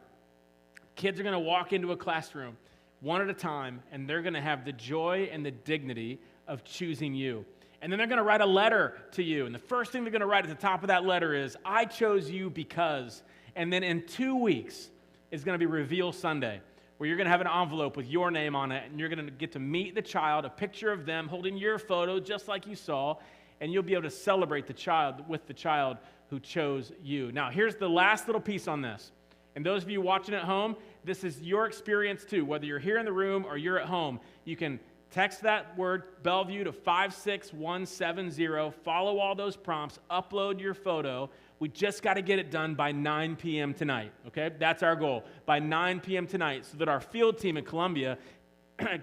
Kids are going to walk into a classroom one at a time, and they're going to have the joy and the dignity of choosing you. And then they're going to write a letter to you. And the first thing they're going to write at the top of that letter is, I chose you because. And then in 2 weeks is going to be Reveal Sunday, where you're going to have an envelope with your name on it, and you're going to get to meet the child, a picture of them holding your photo just like you saw, and you'll be able to celebrate the child with the child who chose you. Now, here's the last little piece on this. And those of you watching at home, this is your experience too. Whether you're here in the room or you're at home, you can text that word Bellevue to 56170, follow all those prompts, upload your photo. We just got to get it done by 9 p.m. tonight, okay? That's our goal, by 9 p.m. tonight, so that our field team in Columbia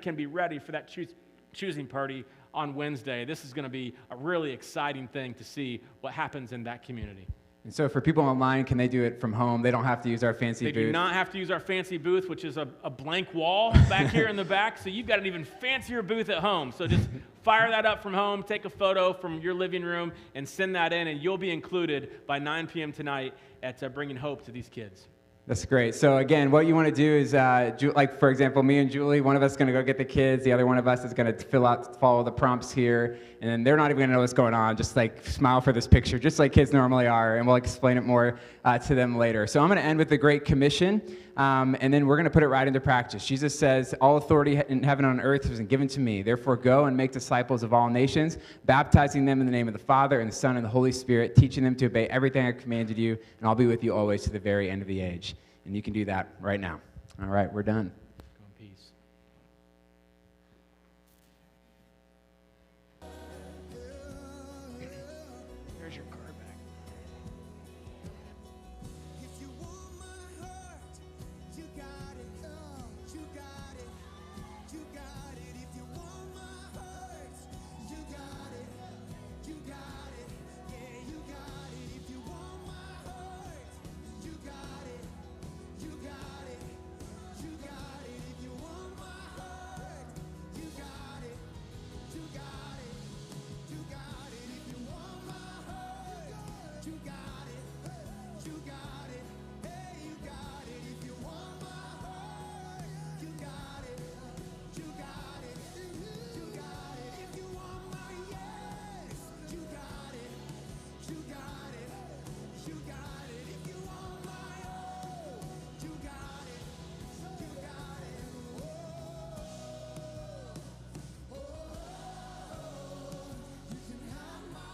can be ready for that choosing party on Wednesday. This is going to be a really exciting thing to see what happens in that community. And so for people online, can they do it from home? They don't have to use our fancy booth? They do not have to use our fancy booth, which is a blank wall back here in the back. So you've got an even fancier booth at home. So just fire that up from home, take a photo from your living room, and send that in, and you'll be included by 9 p.m. tonight at bringing hope to these kids. That's great. So again, what you want to do is, like for example, me and Julie, one of us is going to go get the kids, the other one of us is going to follow the prompts here, and then they're not even going to know what's going on. Just like smile for this picture, just like kids normally are, and we'll explain it more to them later. So I'm going to end with the Great Commission, and then we're going to put it right into practice. Jesus says, "All authority in heaven and on earth has been given to me. Therefore, go and make disciples of all nations, baptizing them in the name of the Father and the Son and the Holy Spirit, teaching them to obey everything I've commanded you, and I'll be with you always to the very end of the age." And you can do that right now. All right, we're done. Go in peace. There's your card back. If you want my heart, you got it. You got it. You got it. If you want my heart, you got it. You got it. Yeah, you got it. If you want my heart, you got it. You got it. You got it. If you want my heart, you got it. You got it. You got it. If you want my heart, you got it. You got it. Hey, you got it. If you want my heart, you got it. You got it. You got it. If you want my yes, you got it. You got it. You got it. If you want my oh, you got it. You got it. You can have my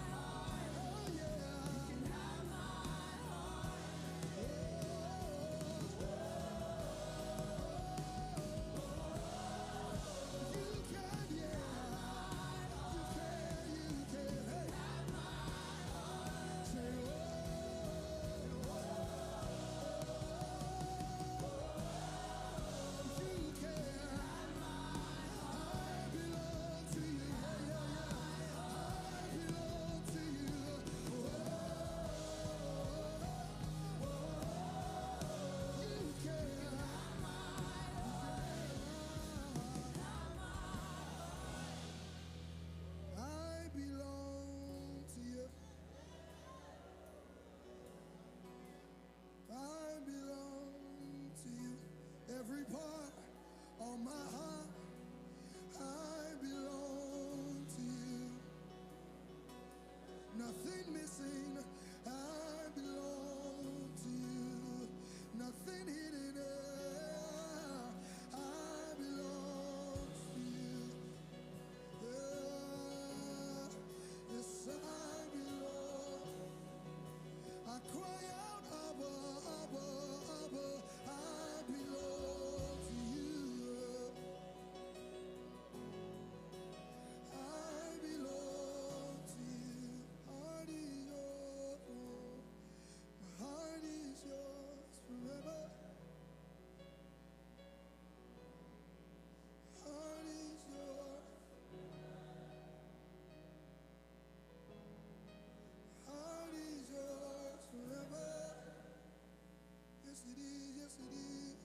heart. Oh yeah. You can have my heart. You can, yeah. You can. Hey. Have my heart. Say, you can. I belong to you. I belong to you. You can. I belong to you. I belong to you. Every part of my heart, I belong to you. Nothing missing, I belong to you. Nothing hidden, I belong to you. Yes, I belong. I cry out, Abba, Abba, Abba, I belong to you. I belong to you. Heart is yours. My heart is yours forever. Heart is yours. Heart is yours forever. Yes it is, yes it is.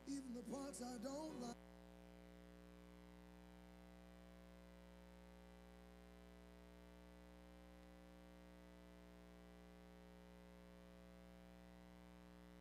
Even the parts I don't